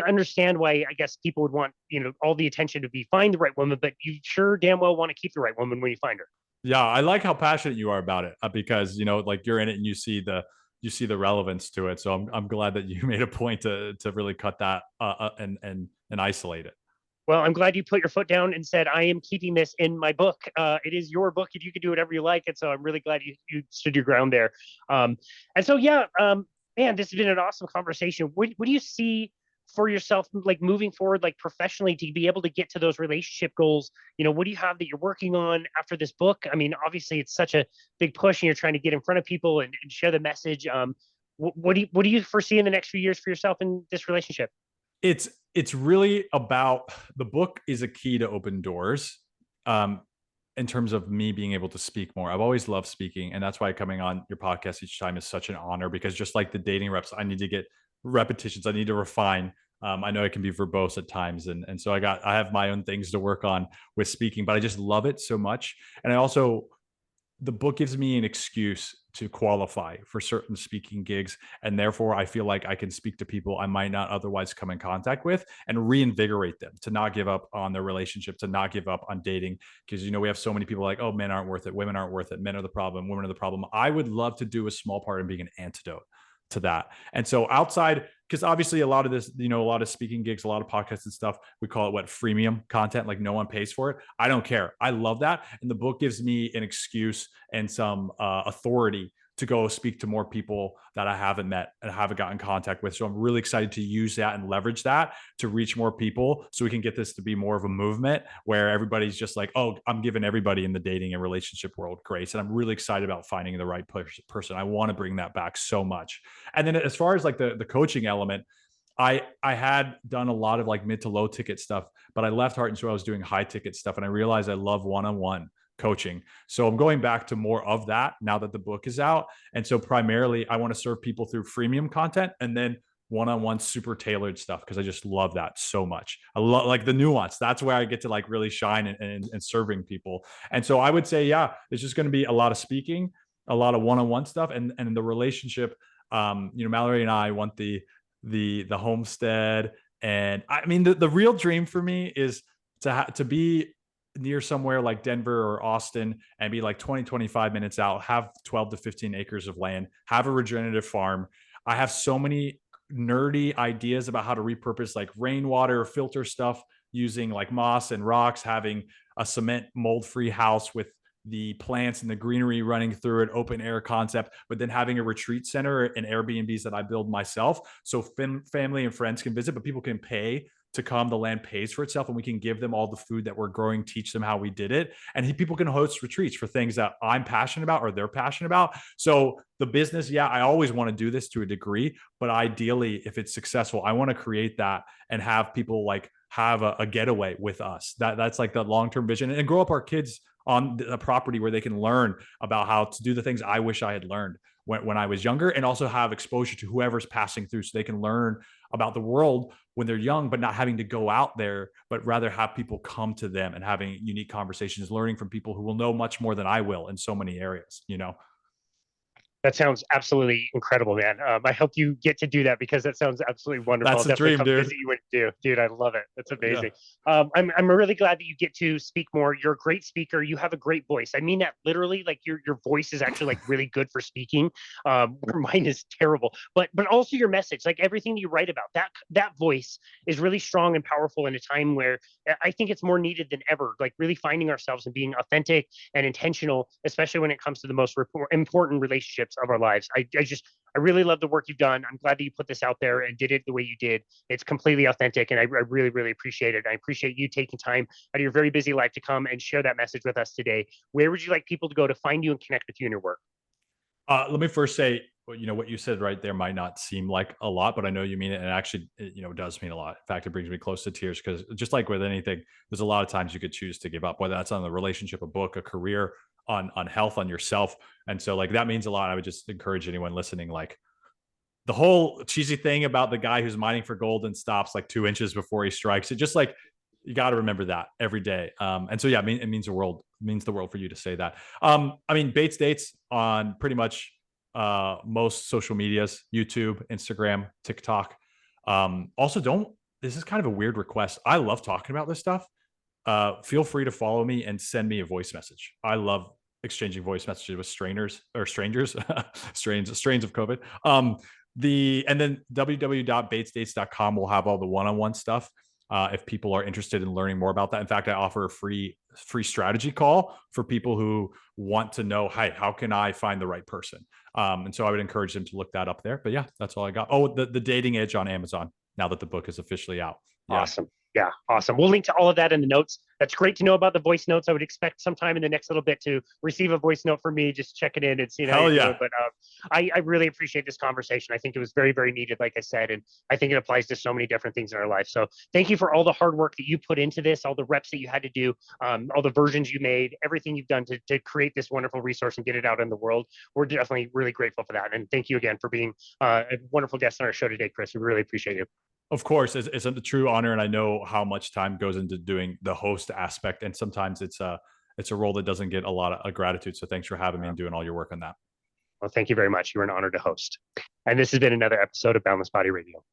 understand why I guess people would want, all the attention to be find the right woman, but you sure damn well want to keep the right woman when you find her. Yeah, I like how passionate you are about it, because like you're in it and you see the relevance to it. So I'm glad that you made a point to really cut that and isolate it. Well, I'm glad you put your foot down and said, I am keeping this in my book. It is your book and you can do whatever you like. And so I'm really glad you stood your ground there. And so, yeah, man, this has been an awesome conversation. What do you see for yourself, like moving forward, like professionally, to be able to get to those relationship goals? What do you have that you're working on after this book? I mean, obviously it's such a big push and you're trying to get in front of people and share the message. What do you foresee in the next few years for yourself in this relationship? It's really about, the book is a key to open doors. In terms of me being able to speak more. I've always loved speaking, and that's why coming on your podcast each time is such an honor, because just like the dating reps, I need to get repetitions. I need to refine. I know it can be verbose at times. And so I have my own things to work on with speaking, but I just love it so much. And the book gives me an excuse to qualify for certain speaking gigs. And therefore I feel like I can speak to people I might not otherwise come in contact with and reinvigorate them to not give up on their relationship, to not give up on dating. Because, we have so many people like, oh, men aren't worth it. Women aren't worth it. Men are the problem. Women are the problem. I would love to do a small part in being an antidote to that. And so outside, because obviously a lot of this, a lot of speaking gigs, a lot of podcasts and stuff, we call it freemium content, like no one pays for it. I don't care. I love that. And the book gives me an excuse and some authority to go speak to more people that I haven't met and haven't gotten in contact with. So I'm really excited to use that and leverage that to reach more people so we can get this to be more of a movement where everybody's just like, oh, I'm giving everybody in the dating and relationship world grace. And I'm really excited about finding the right person. I want to bring that back so much. And then as far as like the coaching element, I had done a lot of like mid to low ticket stuff, but I left Heart and Soul. I was doing high ticket stuff, and I realized I love one-on-one coaching. So I'm going back to more of that now that the book is out. And so primarily I want to serve people through freemium content and then one-on-one super tailored stuff, because I just love that so much. I love like the nuance. That's where I get to like really shine and serving people. And so I would say, yeah, there's just going to be a lot of speaking, a lot of one-on-one stuff, and the relationship. Mallory and I want the homestead. And I mean, the real dream for me is to be near somewhere like Denver or Austin and be like 25 minutes out, have 12 to 15 acres of land, have a regenerative farm. I have so many nerdy ideas about how to repurpose like rainwater filter stuff using like moss and rocks, having a cement mold-free house with the plants and the greenery running through it, open air concept, but then having a retreat center and Airbnbs that I build myself. So family and friends can visit, but people can pay to come. The land pays for itself, and we can give them all the food that we're growing, teach them how we did it. And people can host retreats for things that I'm passionate about or they're passionate about. So the business, yeah, I always want to do this to a degree, but ideally, if it's successful, I want to create that and have people like have a getaway with us. That's like the long-term vision, and grow up our kids on a property where they can learn about how to do the things I wish I had learned when I was younger, and also have exposure to whoever's passing through, so they can learn about the world when they're young, but not having to go out there, but rather have people come to them and having unique conversations, learning from people who will know much more than I will in so many areas, you know? That sounds absolutely incredible, man. I hope you get to do that because that sounds absolutely wonderful. I'll That's the definitely dream, come dude. visit you when you do. Dude, I love it. That's Yeah. amazing. I'm really glad that you get to speak more. You're a great speaker. You have a great voice. I mean that literally. Like your voice is actually like really good for speaking. Where mine is terrible. But also your message, like everything you write about, that voice is really strong and powerful in a time where I think it's more needed than ever. Like really finding ourselves and being authentic and intentional, especially when it comes to the most important relationships of our lives. I really love the work you've done. I'm glad that you put this out there and did it the way you did. It's completely authentic, and I really, really appreciate it. I appreciate you taking time out of your very busy life to come and share that message with us today. Where would you like people to go to find you and connect with you in your work? Let me first say, you know, what you said right there might not seem like a lot, but I know you mean it, and actually, it, you know, does mean a lot. In fact, it brings me close to tears because just like with anything, there's a lot of times you could choose to give up, whether that's on the relationship, a book, a career, on health, on yourself, and so like that means a lot. I would just encourage anyone listening, like the whole cheesy thing about the guy who's mining for gold and stops like 2 inches before he strikes it. Just like you got to remember that every day. And so yeah, it means the world for you to say that. I mean, Bates dates on pretty much most social medias: YouTube, Instagram, TikTok. Also, don't. This is kind of a weird request. I love talking about this stuff. Feel free to follow me and send me a voice message. I love exchanging voice messages with strangers, strains of COVID. And then www.batesdates.com will have all the one-on-one stuff. If people are interested in learning more about that. In fact, I offer a free strategy call for people who want to know, hey, how can I find the right person? And so I would encourage them to look that up there. But yeah, that's all I got. Oh, the Dating Edge on Amazon now that the book is officially out. Yeah. Awesome. Yeah, awesome. We'll link to all of that in the notes. That's great to know about the voice notes. I would expect sometime in the next little bit to receive a voice note from me, just checking in and seeing how Hell you're doing. yeah. But I really appreciate this conversation. I think it was very, very needed, like I said, and I think it applies to so many different things in our life. So thank you for all the hard work that you put into this, all the reps that you had to do, all the versions you made, everything you've done to create this wonderful resource and get it out in the world. We're definitely really grateful for that. And thank you again for being a wonderful guest on our show today, Chris. We really appreciate you. Of course, it's a true honor, and I know how much time goes into doing the host aspect, and sometimes it's a role that doesn't get a lot of gratitude. So thanks for having me and doing all your work on that. Well, thank you very much. You were an honor to host. And this has been another episode of Boundless Body Radio.